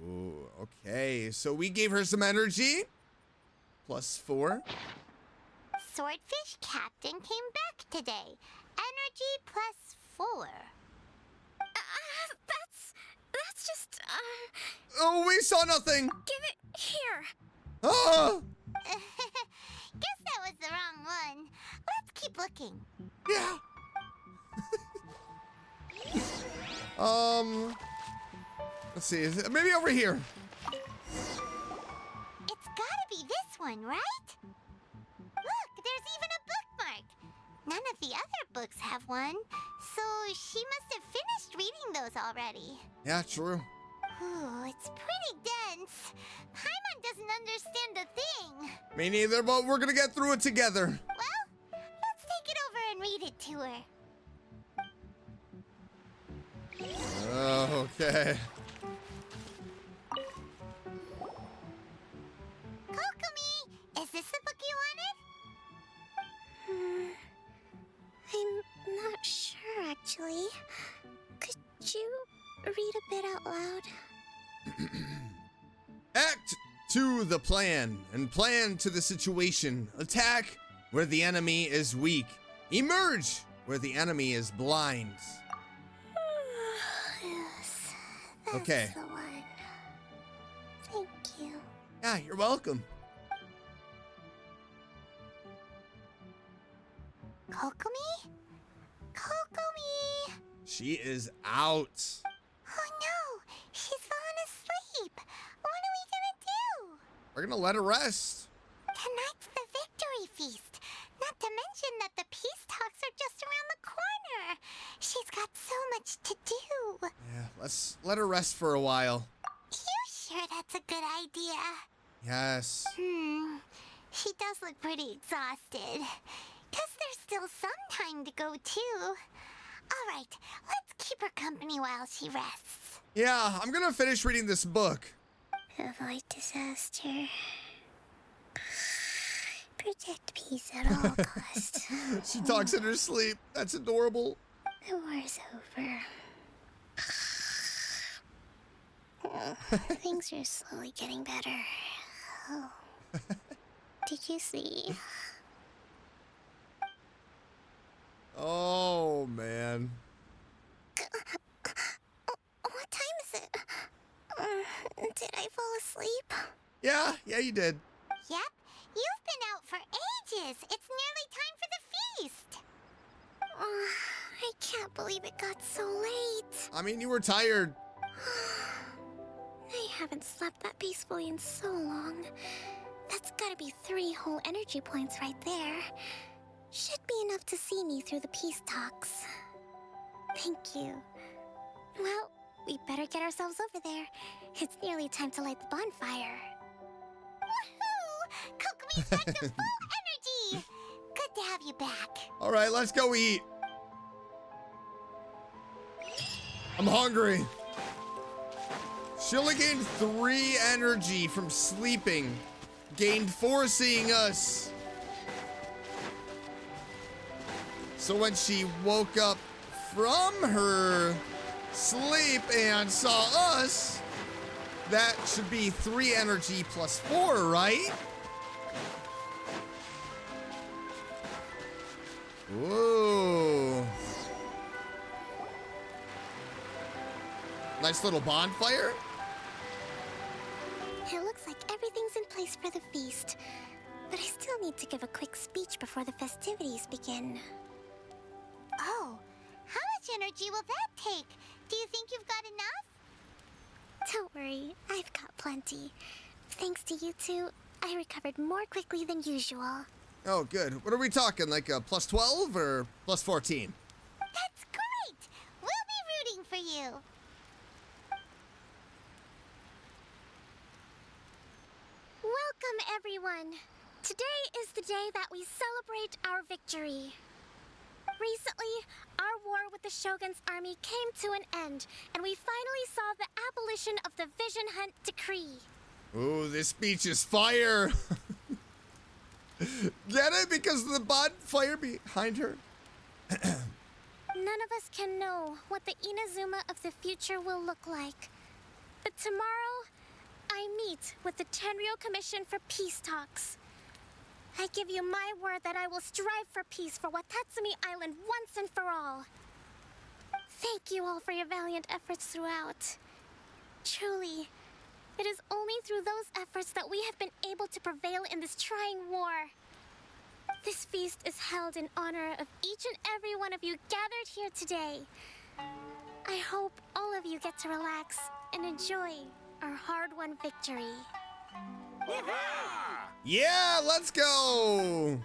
Ooh, okay. So we gave her some energy. +4. Swordfish Captain came back today. Energy +4. That's just, Oh, we saw nothing. Give it here. Oh! Guess that was the wrong one. Let's keep looking. Yeah. Let's see. Is it maybe over here? It's gotta be this one, right? Look, there's even a bookmark. None of the other books have one, so she must have finished reading those already. Yeah, true. Ooh, it's pretty dense. Paimon doesn't understand a thing. Me neither, but we're gonna get through it together. Well, let's take it over and read it to her. Okay. Kokomi, is this the book you wanted? I'm not sure, actually. Could you read a bit out loud? Act to the plan and plan to the situation. Attack where the enemy is weak. Emerge where the enemy is blind. Yes, that's Okay. the one. Thank you. Yeah, you're welcome. Kokomi? Kokomi! She is out. Oh no, she's fallen asleep. What are we gonna do? We're gonna let her rest. Tonight's the victory feast. Not to mention that the peace talks are just around the corner. She's got so much to do. Yeah, let's let her rest for a while. You sure that's a good idea? Yes. She does look pretty exhausted. Guess there's still some time to go too. All right, let's keep her company while she rests. Yeah, I'm gonna finish reading this book. Avoid disaster. Protect peace at all costs. She talks in her sleep. That's adorable. The war's over. Things are slowly getting better. Oh. Did you see? Oh, man. What time is it? Did I fall asleep? Yeah, you did. Yep, you've been out for ages. It's nearly time for the feast. I can't believe it got so late. I mean, you were tired. I haven't slept that peacefully in so long. That's gotta be 3 whole energy points right there. Should be enough to see me through the peace talks. Thank you. Well, we better get ourselves over there. It's nearly time to light the bonfire. Woohoo! Kokomi's back to full energy! Good to have you back. All right, let's go eat. I'm hungry. She only gained 3 energy from sleeping. Gained 4 seeing us. So when she woke up from her sleep and saw us, that should be 3 energy plus 4, right? Ooh. Nice little bonfire. It looks like everything's in place for the feast. But I still need to give a quick speech before the festivities begin. Oh, how much energy will that take? Do you think you've got enough? Don't worry, I've got plenty. Thanks to you two, I recovered more quickly than usual. Oh, good. What are we talking? Like a plus 12 or plus 14? That's great! We'll be rooting for you. that we celebrate our victory. Recently, our war with the Shogun's army came to an end, and we finally saw the abolition of the Vision Hunt Decree. Ooh, this speech is fire. Get it? Because of the bonfire behind her? None of us can know what the Inazuma of the future will look like. But tomorrow, I meet with the Tenryou Commission for peace talks. I give you my word that I will strive for peace for Watatsumi Island once and for all. Thank you all for your valiant efforts throughout. Truly, it is only through those efforts that we have been able to prevail in this trying war. This feast is held in honor of each and every one of you gathered here today. I hope all of you get to relax and enjoy our hard-won victory. Yeah, let's go!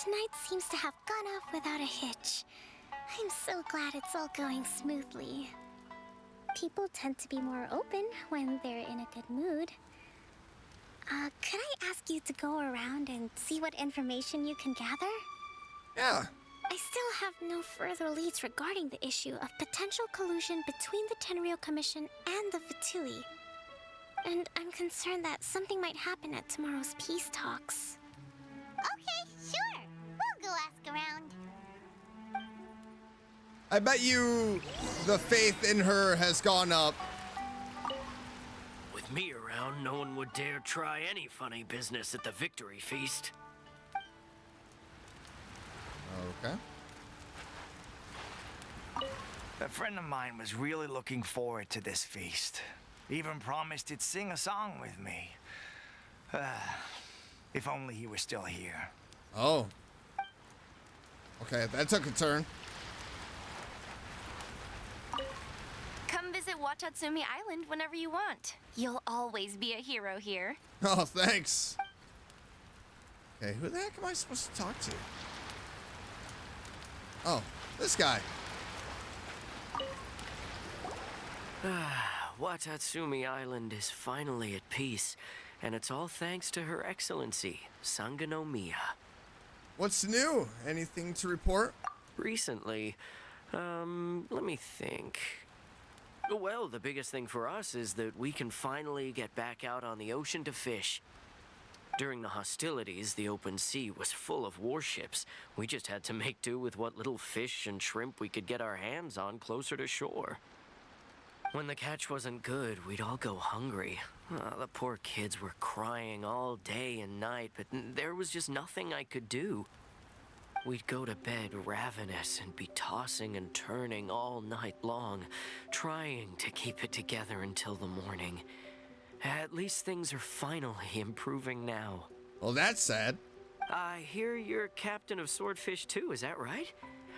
Tonight seems to have gone off without a hitch. I'm so glad it's all going smoothly. People tend to be more open when they're in a good mood. Could I ask you to go around and see what information you can gather? Yeah. I still have no further leads regarding the issue of potential collusion between the Tenryou Commission and the Fatui. And I'm concerned that something might happen at tomorrow's peace talks. Okay, sure. We'll go ask around. I bet you the faith in her has gone up. With me around, no one would dare try any funny business at the victory feast. Okay. A friend of mine was really looking forward to this feast. Even promised he'd sing a song with me. If only he were still here. Oh. Okay, that took a turn. Come visit Watatsumi Island whenever you want. You'll always be a hero here. Oh, thanks. Okay, who the heck am I supposed to talk to? Oh, this guy. Watatsumi Island is finally at peace, and it's all thanks to Her Excellency, Sangonomiya. What's new? Anything to report? Recently, let me think. Well, the biggest thing for us is that we can finally get back out on the ocean to fish. During the hostilities, the open sea was full of warships. We just had to make do with what little fish and shrimp we could get our hands on closer to shore. When the catch wasn't good, we'd all go hungry. The poor kids were crying all day and night, but there was just nothing I could do. We'd go to bed ravenous and be tossing and turning all night long, trying to keep it together until the morning. At least things are finally improving now. Well, that's sad. I hear you're captain of Swordfish too, is that right?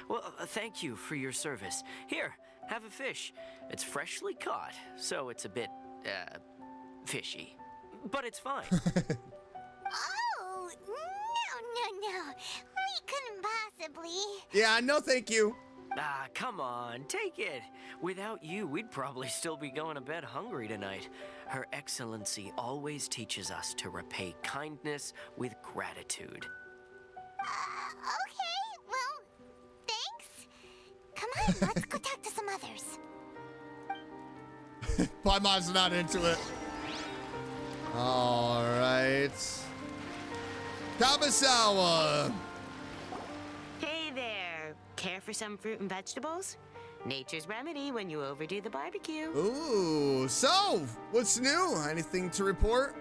Well, thank you for your service. Here, have a fish. It's freshly caught, so it's a bit, fishy. But it's fine. Oh, no. We couldn't possibly. Yeah, no thank you. Come on, take it. Without you, we'd probably still be going to bed hungry tonight. Her Excellency always teaches us to repay kindness with gratitude. Okay, well, thanks. Come on, let's go talk to some others. Paimon's not into it. All right. Kamisawa. Hey there. Care for some fruit and vegetables? Nature's remedy when you overdo the barbecue. Ooh, so what's new? Anything to report?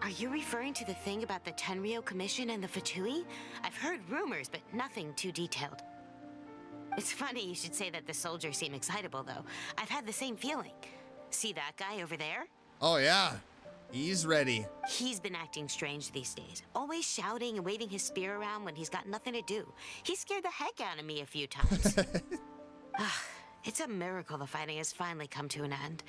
Are you referring to the thing about the Tenryou Commission and the Fatui? I've heard rumors, but nothing too detailed. It's funny you should say that the soldiers seem excitable, though. I've had the same feeling. See that guy over there? Oh, yeah. He's ready. He's been acting strange these days. Always shouting and waving his spear around when he's got nothing to do. He scared the heck out of me a few times. It's a miracle the fighting has finally come to an end.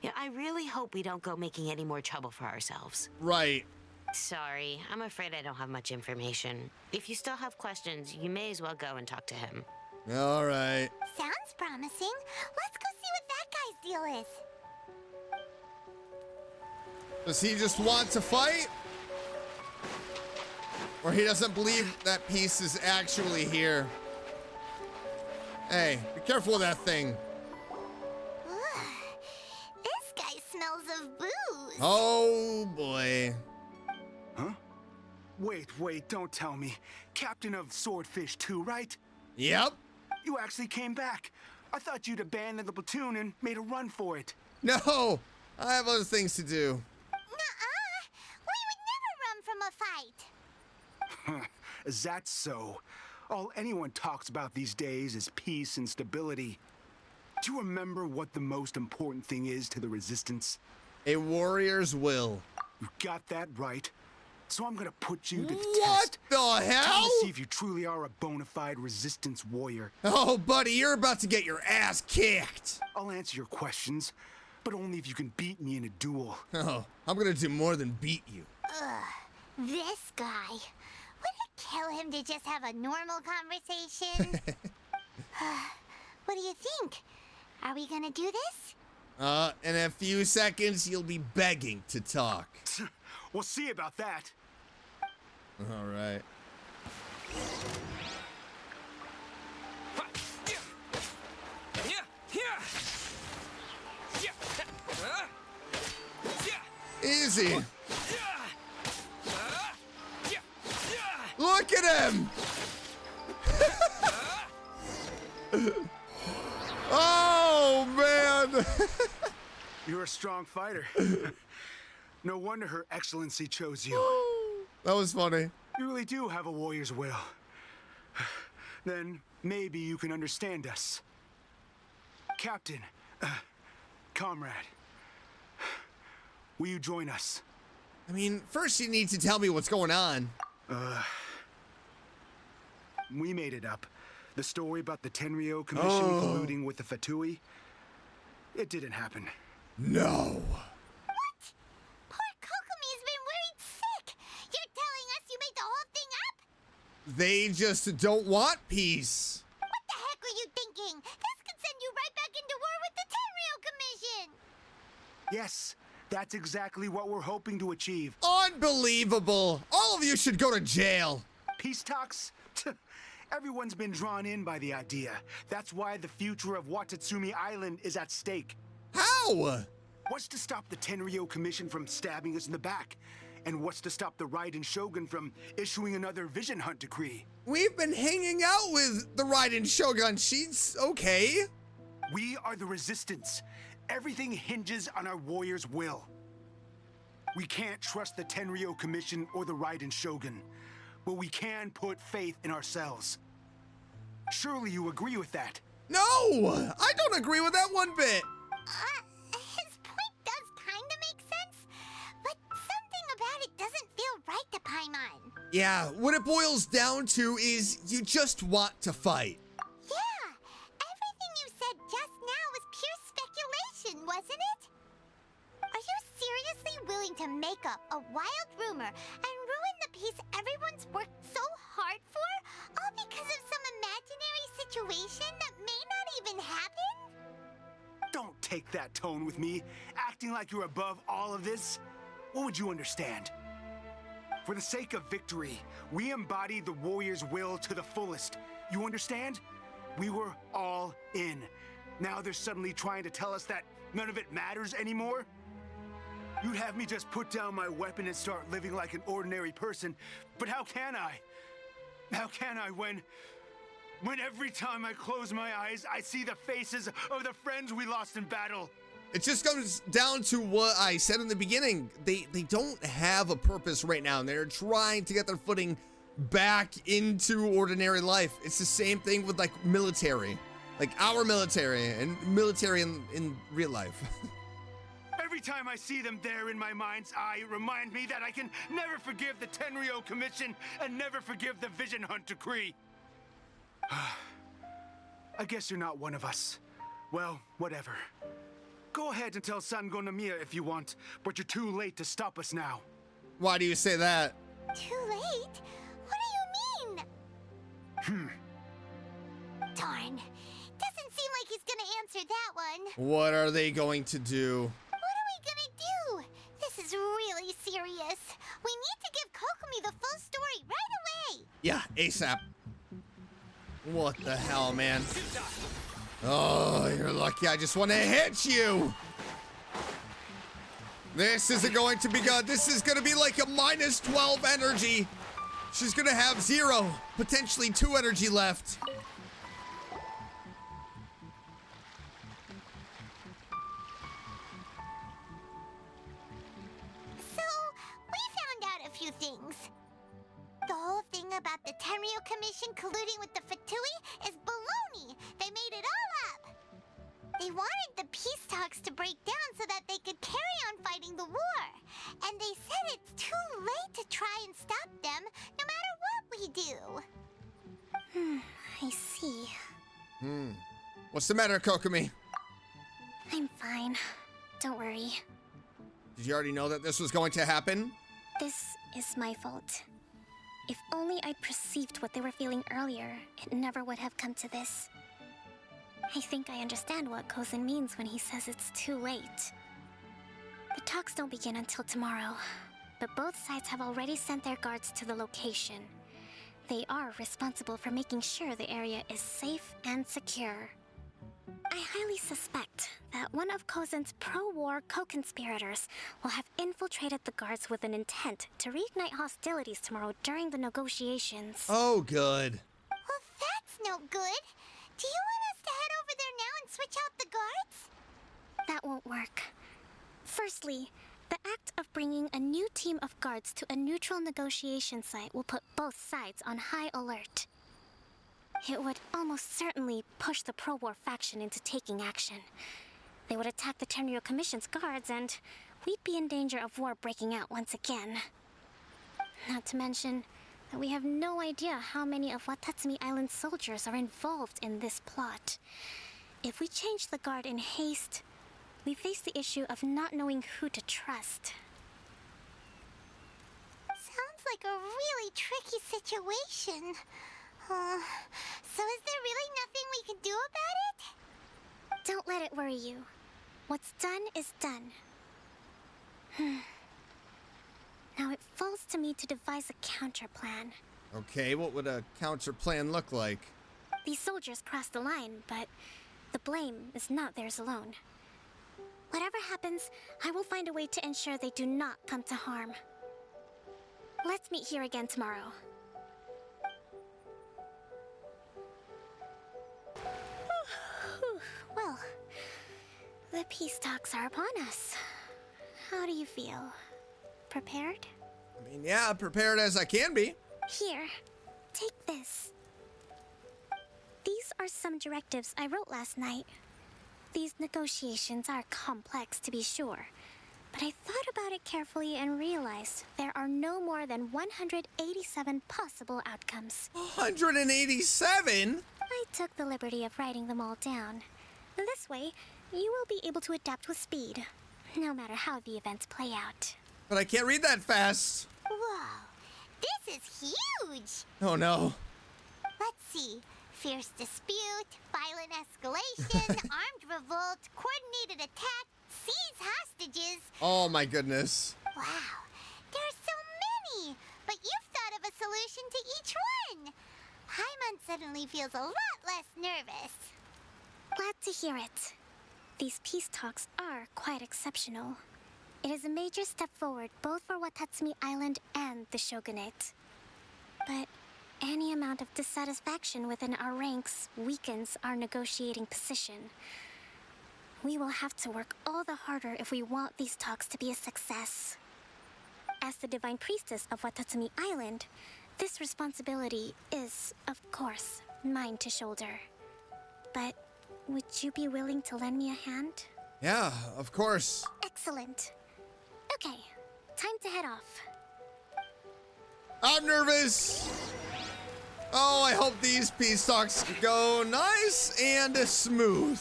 Yeah, I really hope we don't go making any more trouble for ourselves. Right. Sorry, I'm afraid I don't have much information. If you still have questions, you may as well go and talk to him. All right. Sounds promising. Let's go see what that guy's deal is. Does he just want to fight? Or he doesn't believe that Peace is actually here. Hey, be careful with that thing. This guy smells of booze. Oh, boy. Huh? Wait, don't tell me. Captain of Swordfish 2, right? Yep. You actually came back. I thought you'd abandoned the platoon and made a run for it. No, I have other things to do. Nuh-uh. We would never run from a fight. Is that so? All anyone talks about these days is peace and stability. Do you remember what the most important thing is to the Resistance? A warrior's will. You got that right. So I'm gonna put you to the What test. the Time hell? to see if you truly are a bona fide Resistance warrior. Oh, buddy, you're about to get your ass kicked. I'll answer your questions, but only if you can beat me in a duel. Oh, I'm gonna do more than beat you. Ugh, this guy. Would it kill him to just have a normal conversation? What do you think? Are we gonna do this? In a few seconds, you'll be begging to talk. We'll see about that. All right. Easy. Look at him. Oh, man. You're a strong fighter. No wonder Her Excellency chose you. That was funny. You really do have a warrior's will. Then maybe you can understand us. Captain, comrade, will you join us? I mean, first you need to tell me what's going on. We made it up. The story about the Tenryo Commission colluding with the Fatui. It didn't happen. No. Poor Kokomi's been worried sick. You're telling us you made the whole thing up? They just don't want peace. What the heck were you thinking? This could send you right back into war with the Tenryo Commission. Yes, that's exactly what we're hoping to achieve. Unbelievable. All of you should go to jail. Peace talks? Everyone's been drawn in by the idea. That's why the future of Watatsumi Island is at stake. How? What's to stop the Tenryo Commission from stabbing us in the back? And what's to stop the Raiden Shogun from issuing another Vision Hunt decree? We've been hanging out with the Raiden Shogun. She's okay. We are the Resistance. Everything hinges on our warrior's will. We can't trust the Tenryo Commission or the Raiden Shogun, but we can put faith in ourselves. Surely you agree with that? No, I don't agree with that one bit. His point does kinda make sense, but something about it doesn't feel right to Paimon. Yeah, what it boils down to is you just want to fight. Yeah, everything you said just now was pure speculation, wasn't it? Are you seriously willing to make up a wild rumor and ruin the peace everyone's worked so hard for, all because of some imaginary situation that may not even happen? Don't take that tone with me, acting like you're above all of this. What would you understand? For the sake of victory, we embody the warrior's will to the fullest. You understand? We were all in. Now they're suddenly trying to tell us that none of it matters anymore? You'd have me just put down my weapon and start living like an ordinary person, but how can I? How can I when every time I close my eyes, I see the faces of the friends we lost in battle? It just comes down to what I said in the beginning. They don't have a purpose right now, and they're trying to get their footing back into ordinary life. It's the same thing with like military, like our military and military in real life. Every time I see them there in my mind's eye, it reminds me that I can never forgive the Tenryo Commission and never forgive the Vision Hunt decree. I guess you're not one of us. Well, whatever. Go ahead and tell Sango Nomiya if you want, but you're too late to stop us now. Why do you say that? Too late? What do you mean? Darn. Doesn't seem like he's gonna answer that one. What are they going to do? What are we gonna do? This is really serious. We need to give Kokomi the full story right Yeah, ASAP. What the hell, man? Oh, you're lucky I just want to hit you. This isn't going to be good. This is going to be like a minus 12 energy. She's going to have 0, potentially 2 energy left. So, we found out a few things. The whole thing about the Tenryo Commission colluding with the Fatui is baloney. They made it all up. They wanted the peace talks to break down so that they could carry on fighting the war. And they said it's too late to try and stop them, no matter what we do. I see. What's the matter, Kokomi? I'm fine. Don't worry. Did you already know that this was going to happen? This is my fault. If only I'd perceived what they were feeling earlier, it never would have come to this. I think I understand what Kozin means when he says it's too late. The talks don't begin until tomorrow, but both sides have already sent their guards to the location. They are responsible for making sure the area is safe and secure. I highly suspect that one of Kozin's pro-war co-conspirators will have infiltrated the guards with an intent to reignite hostilities tomorrow during the negotiations. Oh, good. Well, that's no good. Do you want us to head over there now and switch out the guards? That won't work. Firstly, the act of bringing a new team of guards to a neutral negotiation site will put both sides on high alert. It would almost certainly push the pro-war faction into taking action. They would attack the Tenryo Commission's guards, and we'd be in danger of war breaking out once again. Not to mention that we have no idea how many of Watatsumi Island's soldiers are involved in this plot. If we change the guard in haste, we face the issue of not knowing who to trust. Sounds like a really tricky situation. So is there really nothing we can do about it? Don't let it worry you. What's done is done. Now it falls to me to devise a counter plan. Okay, what would a counter plan look like? These soldiers crossed the line, but the blame is not theirs alone. Whatever happens, I will find a way to ensure they do not come to harm. Let's meet here again tomorrow. Well, the peace talks are upon us. How do you feel? Prepared? I mean, yeah, prepared as I can be. Here, take this. These are some directives I wrote last night. These negotiations are complex, to be sure, but I thought about it carefully and realized there are no more than 187 possible outcomes. 187? I took the liberty of writing them all down. This way, you will be able to adapt with speed, no matter how the events play out. But I can't read that fast. Whoa, this is huge! Oh no. Let's see. Fierce dispute, violent escalation, armed revolt, coordinated attack, seize hostages. Oh my goodness. Wow, there are so many! But you've thought of a solution to each one! Paimon suddenly feels a lot less nervous. Glad to hear it. These peace talks are quite exceptional. It is a major step forward both for Watatsumi Island and the Shogunate. But any amount of dissatisfaction within our ranks weakens our negotiating position. We will have to work all the harder if we want these talks to be a success. As the Divine Priestess of Watatsumi Island, this responsibility is, of course, mine to shoulder. But would you be willing to lend me a hand? Yeah, of course. Excellent. Okay, time to head off. I'm nervous. Oh, I hope these peace talks go nice and smooth.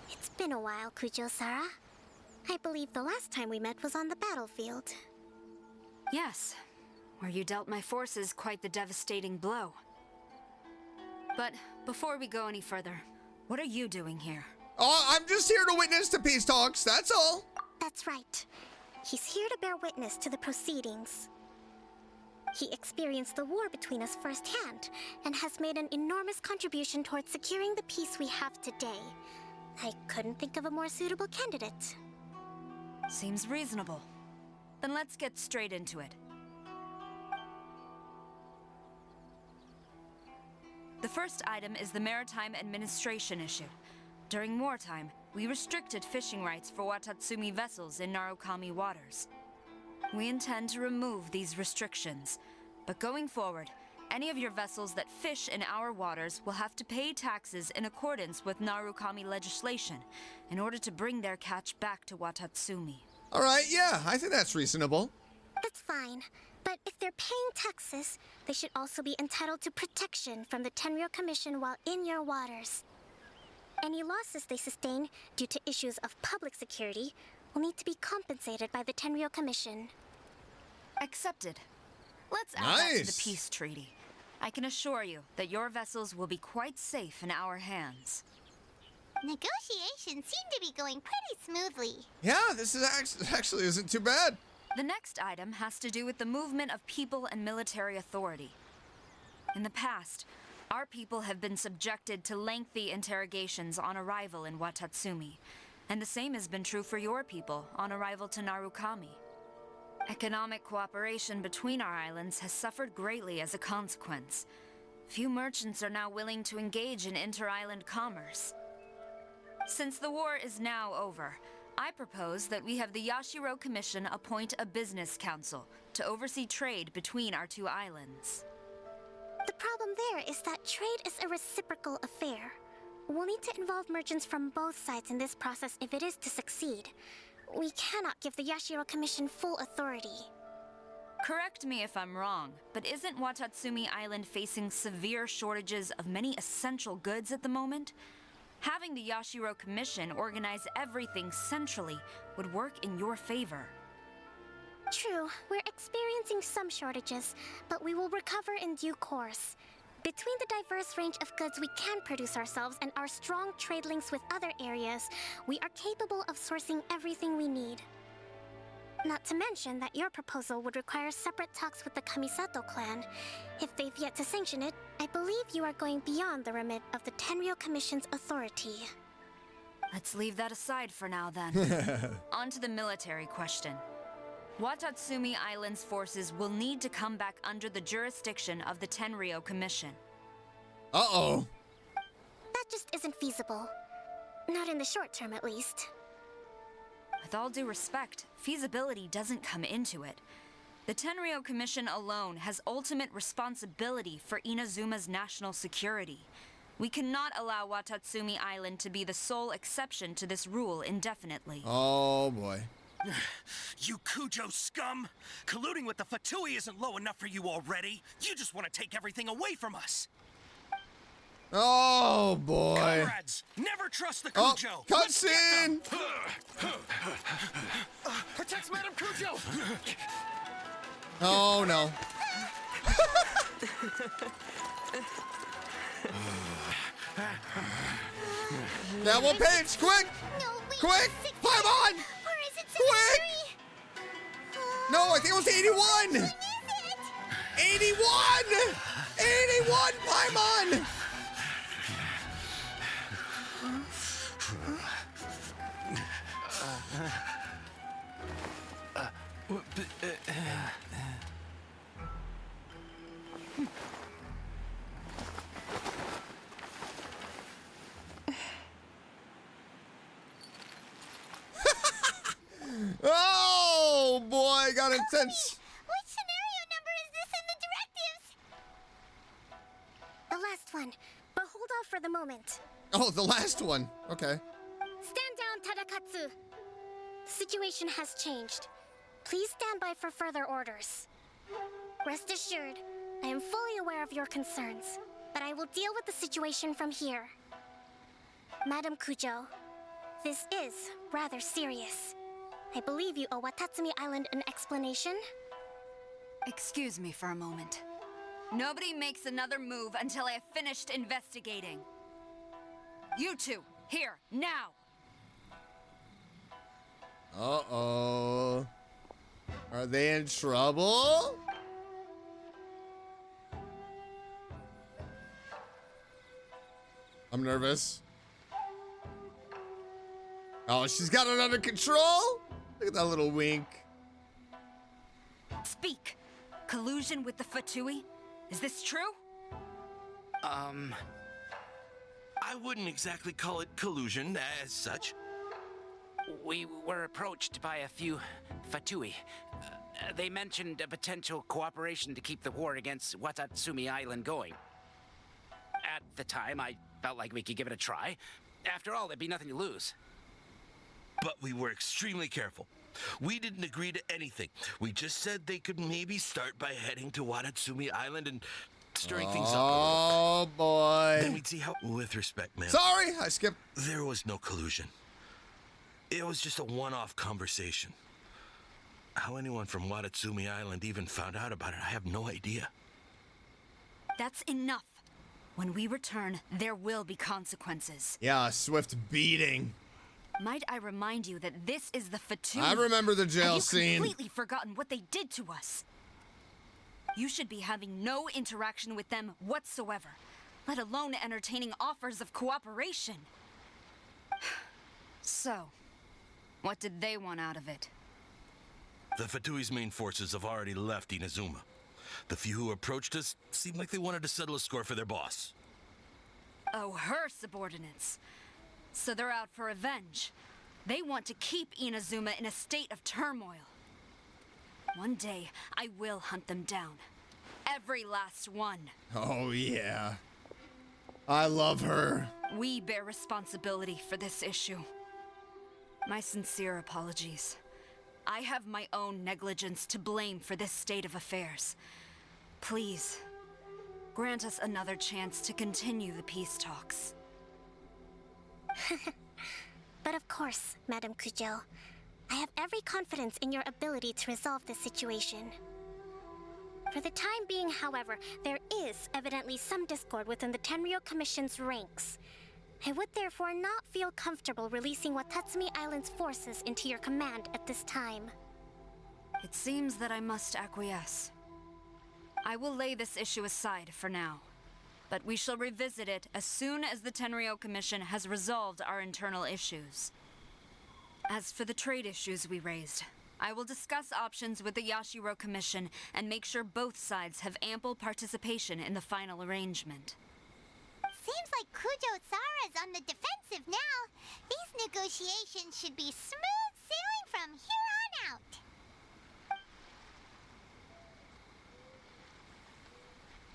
It's been a while, Kujo-Sara. I believe the last time we met was on the battlefield. Yes, where you dealt my forces quite the devastating blow. But before we go any further, What are you doing here? Oh, I'm just here to witness the peace talks, that's all. That's right. He's here to bear witness to the proceedings. He experienced the war between us firsthand and has made an enormous contribution towards securing the peace we have today. I couldn't think of a more suitable candidate. Seems reasonable. Then let's get straight into it. The first item is the Maritime Administration issue. During wartime, we restricted fishing rights for Watatsumi vessels in Narukami waters. We intend to remove these restrictions, but going forward, any of your vessels that fish in our waters will have to pay taxes in accordance with Narukami legislation in order to bring their catch back to Watatsumi. All right, yeah, I think that's reasonable. That's fine, but if they're paying taxes, they should also be entitled to protection from the Tenryou Commission while in your waters. Any losses they sustain due to issues of public security will need to be compensated by the Tenryou Commission. Accepted. Let's add that to the peace treaty. I can assure you that your vessels will be quite safe in our hands. Negotiations seem to be going pretty smoothly. Yeah, this is actually isn't too bad. The next item has to do with the movement of people and military authority. In the past, our people have been subjected to lengthy interrogations on arrival in Watatsumi, and the same has been true for your people on arrival to Narukami. Economic cooperation between our islands has suffered greatly as a consequence. Few merchants are now willing to engage in inter-island commerce. Since the war is now over, I propose that we have the Yashiro Commission appoint a business council to oversee trade between our two islands. The problem there is that trade is a reciprocal affair. We'll need to involve merchants from both sides in this process if it is to succeed. We cannot give the Yashiro Commission full authority. Correct me if I'm wrong, but isn't Watatsumi Island facing severe shortages of many essential goods at the moment? Having the Yashiro Commission organize everything centrally would work in your favor. True, we're experiencing some shortages, but we will recover in due course. Between the diverse range of goods we can produce ourselves and our strong trade links with other areas, we are capable of sourcing everything we need. Not to mention that your proposal would require separate talks with the Kamisato clan. If they've yet to sanction it, I believe you are going beyond the remit of the Tenryou Commission's authority. Let's leave that aside for now then. On to the military question. Watatsumi Island's forces will need to come back under the jurisdiction of the Tenryou Commission. Uh-oh. That just isn't feasible. Not in the short term, at least. With all due respect, feasibility doesn't come into it. The Tenryou Commission alone has ultimate responsibility for Inazuma's national security. We cannot allow Watatsumi Island to be the sole exception to this rule indefinitely. Oh boy. You Kujo scum! Colluding with the Fatui isn't low enough for you already. You just want to take everything away from us. Oh boy. Comrades, never trust the Kujo. Oh, cutscene! Protect Madam Kujo! Oh no. That one page, quick! No, wait, Quick! 63. Climb on! Or is it Quick! 63? No, I think it was 81! When is it? 81! 81! Climb on! Oh boy, got intense. Which scenario number is this in the directives? The last one, but hold off for the moment. Oh, the last one. Okay. Stand down, Tadakatsu. The situation has changed. Please stand by for further orders. Rest assured, I am fully aware of your concerns, but I will deal with the situation from here. Madam Kujo, this is rather serious. I believe you owe Watatsumi Island an explanation. Excuse me for a moment. Nobody makes another move until I have finished investigating. You two, here, now! Uh-oh. Are they in trouble? I'm nervous. Oh, she's got it under control? Look at that little wink. Speak! Collusion with the Fatui? Is this true? I wouldn't exactly call it collusion as such. We were approached by a few Fatui. They mentioned a potential cooperation to keep the war against Watatsumi Island going. At the time, I felt like we could give it a try. After all, there'd be nothing to lose. But we were extremely careful. We didn't agree to anything. We just said they could maybe start by heading to Watatsumi Island and stirring things up a little. Oh, boy. Then we'd see how... With respect, ma'am. Sorry, I skipped. There was no collusion. It was just a one-off conversation. How anyone from Watatsumi Island even found out about it, I have no idea. That's enough. When we return, there will be consequences. Yeah, a swift beating. Might I remind you that this is the Fatui? I remember the jail Have you scene. Completely forgotten what they did to us. You should be having no interaction with them whatsoever, let alone entertaining offers of cooperation. So, what did they want out of it? The Fatui's main forces have already left Inazuma. The few who approached us seemed like they wanted to settle a score for their boss. Oh, her subordinates. So they're out for revenge. They want to keep Inazuma in a state of turmoil. One day, I will hunt them down. Every last one. Oh, yeah. I love her. We bear responsibility for this issue. My sincere apologies. I have my own negligence to blame for this state of affairs. Please, grant us another chance to continue the peace talks. But of course, Madam Kujo. I have every confidence in your ability to resolve this situation. For the time being, however, there is evidently some discord within the Tenryou Commission's ranks. I would therefore not feel comfortable releasing Watatsumi Island's forces into your command at this time. It seems that I must acquiesce. I will lay this issue aside for now, but we shall revisit it as soon as the Tenryou Commission has resolved our internal issues. As for the trade issues we raised, I will discuss options with the Yashiro Commission and make sure both sides have ample participation in the final arrangement. Seems like Kujo-Sara's on the defensive now. These negotiations should be smooth sailing from here on out.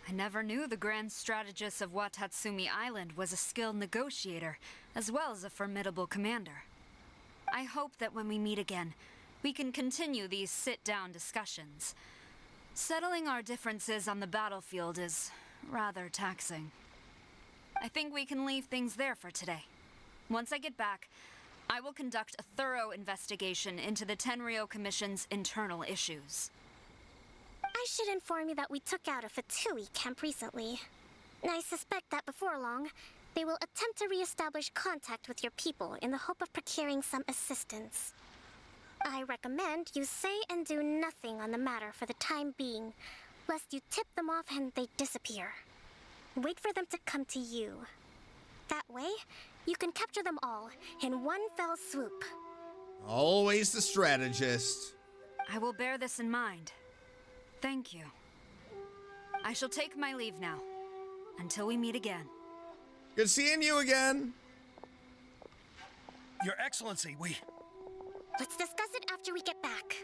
I never knew the grand strategist of Watatsumi Island was a skilled negotiator, as well as a formidable commander. I hope that when we meet again, we can continue these sit-down discussions. Settling our differences on the battlefield is rather taxing. I think we can leave things there for today. Once I get back, I will conduct a thorough investigation into the Tenryou Commission's internal issues. I should inform you that we took out a Fatui camp recently. I suspect that before long, they will attempt to re-establish contact with your people in the hope of procuring some assistance. I recommend you say and do nothing on the matter for the time being, lest you tip them off and they disappear. Wait for them to come to you. That way, you can capture them all in one fell swoop. Always the strategist. I will bear this in mind. Thank you. I shall take my leave now. Until we meet again. Good seeing you again. Your Excellency, we... Let's discuss it after we get back.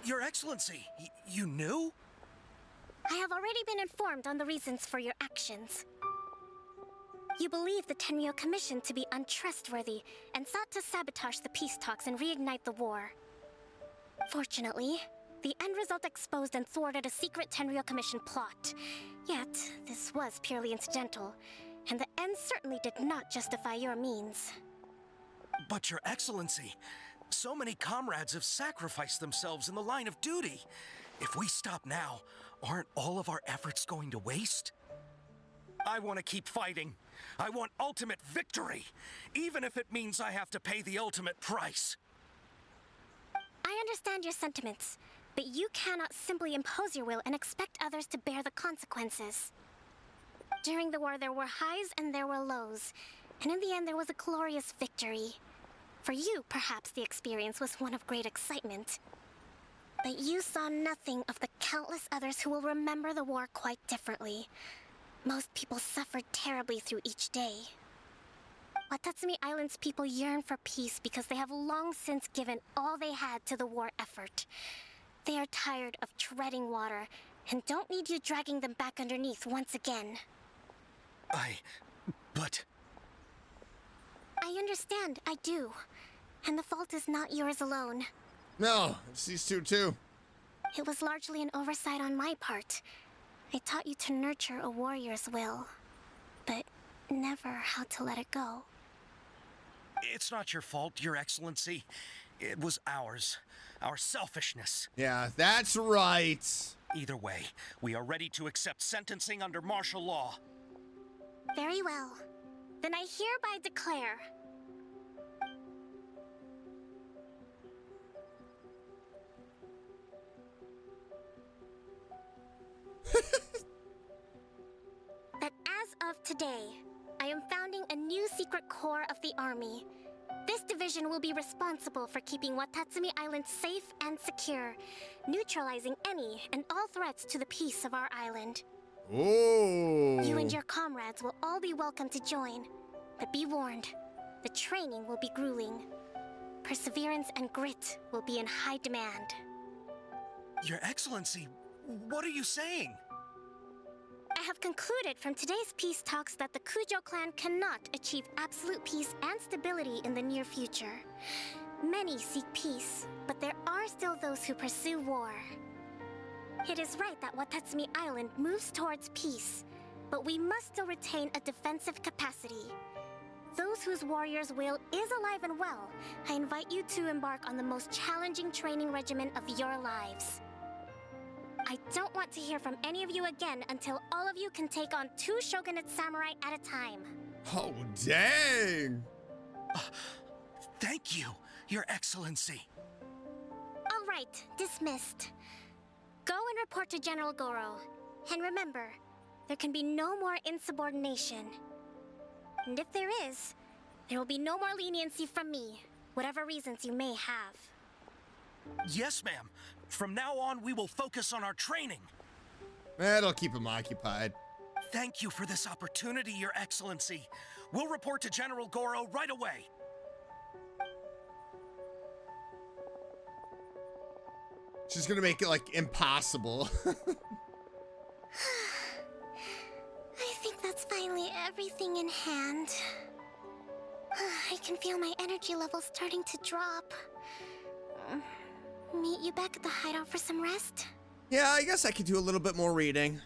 Your Excellency, you knew? I have already been informed on the reasons for your actions. You believe the Tenryou Commission to be untrustworthy and sought to sabotage the peace talks and reignite the war. Fortunately, the end result exposed and thwarted a secret Tenryou Commission plot. Yet, this was purely incidental, and the end certainly did not justify your means. But Your Excellency, so many comrades have sacrificed themselves in the line of duty. If we stop now, aren't all of our efforts going to waste? I want to keep fighting. I want ultimate victory, even if it means I have to pay the ultimate price. I understand your sentiments, but you cannot simply impose your will and expect others to bear the consequences. During the war, there were highs and there were lows, and in the end, there was a glorious victory. For you, perhaps the experience was one of great excitement. But you saw nothing of the countless others who will remember the war quite differently. Most people suffered terribly through each day. Watatsumi Island's people yearn for peace because they have long since given all they had to the war effort. They are tired of treading water and don't need you dragging them back underneath once again. But... I understand, I do. And the fault is not yours alone. No, it's these two too. It was largely an oversight on my part. I taught you to nurture a warrior's will, but never how to let it go. It's not your fault, Your Excellency. It was ours. Our selfishness. Yeah, that's right. Either way, we are ready to accept sentencing under martial law. Very well. Then I hereby declare... that as of today, I am founding a new secret corps of the army. This division will be responsible for keeping Watatsumi Island safe and secure, neutralizing any and all threats to the peace of our island. Oh. You and your comrades will all be welcome to join, but be warned, the training will be grueling. Perseverance and grit will be in high demand. Your Excellency, what are you saying? I have concluded from today's peace talks that the Kujo clan cannot achieve absolute peace and stability in the near future. Many seek peace, but there are still those who pursue war. It is right that Watatsumi Island moves towards peace, but we must still retain a defensive capacity. Those whose warrior's will is alive and well, I invite you to embark on the most challenging training regimen of your lives. I don't want to hear from any of you again until all of you can take on 2 shogunate samurai at a time. Oh, dang! Thank you, Your Excellency. All right, dismissed. Go and report to General Goro. And remember, there can be no more insubordination. And if there is, there will be no more leniency from me, whatever reasons you may have. Yes, ma'am. From now on, we will focus on our training. That'll keep him occupied. Thank you for this opportunity, Your Excellency. We'll report to General Goro right away. She's gonna make it, like, impossible. I think that's finally everything in hand. I can feel my energy levels starting to drop. Meet you back at the hideout for some rest? Yeah, I guess I could do a little bit more reading.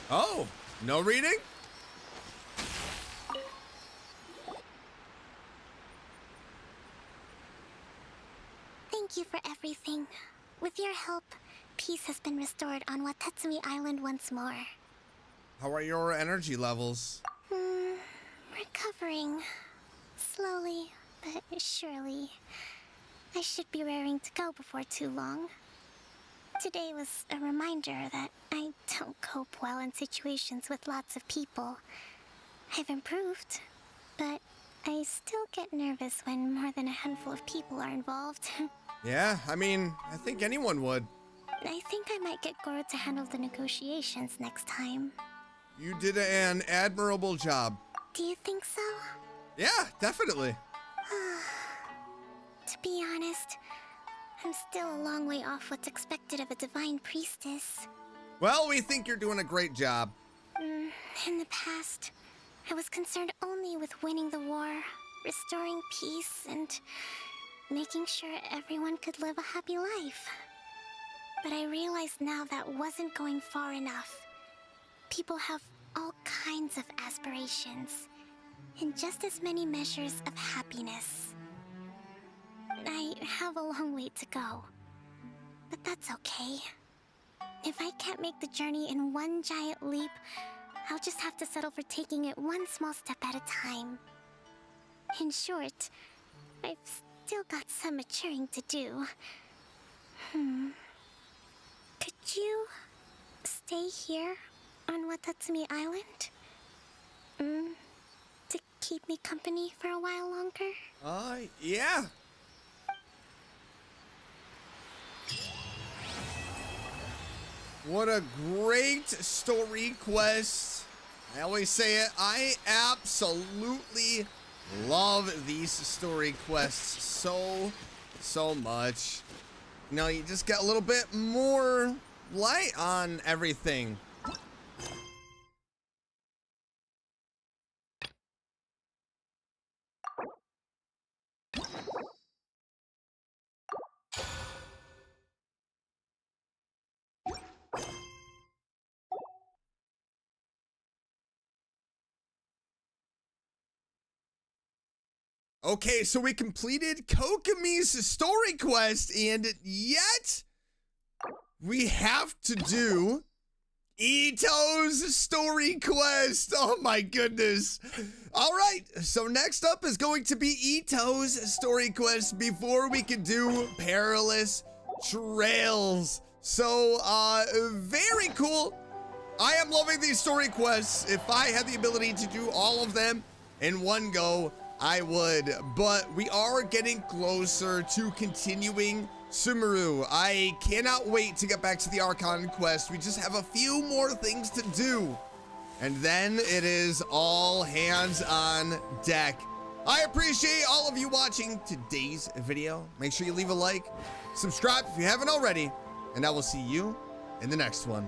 Oh, no reading? Thank you for everything. With your help, peace has been restored on Watatsumi Island once more. How are your energy levels? recovering. Slowly, but surely. I should be raring to go before too long. Today was a reminder that I don't cope well in situations with lots of people. I've improved, but I still get nervous when more than a handful of people are involved. Yeah, I mean, I think anyone would. I think I might get Goro to handle the negotiations next time. You did an admirable job. Do you think so? Yeah, definitely. To be honest, I'm still a long way off what's expected of a divine priestess. Well, we think you're doing a great job. In the past, I was concerned only with winning the war, restoring peace, and making sure everyone could live a happy life. But I realize now that wasn't going far enough. People have all kinds of aspirations, and just as many measures of happiness. I have a long way to go, but that's okay. If I can't make the journey in one giant leap, I'll just have to settle for taking it one small step at a time. In short, I've still got some maturing to do. Could you stay here on Watatsumi Island? To keep me company for a while longer? Yeah. What a great story quest. I always say it, I absolutely love these story quests so much. You know, you just get a little bit more light on everything. Okay, so we completed Kokomi's story quest, and yet we have to do Ito's story quest. Oh my goodness. All right, so next up is going to be Ito's story quest before we can do Perilous Trails. So, very cool. I am loving these story quests. If I had the ability to do all of them in one go, I would, but we are getting closer to continuing Sumeru. I cannot wait to get back to the Archon quest. We just have a few more things to do, and then it is all hands on deck. I appreciate all of you watching today's video. Make sure you leave a like, subscribe if you haven't already, and I will see you in the next one.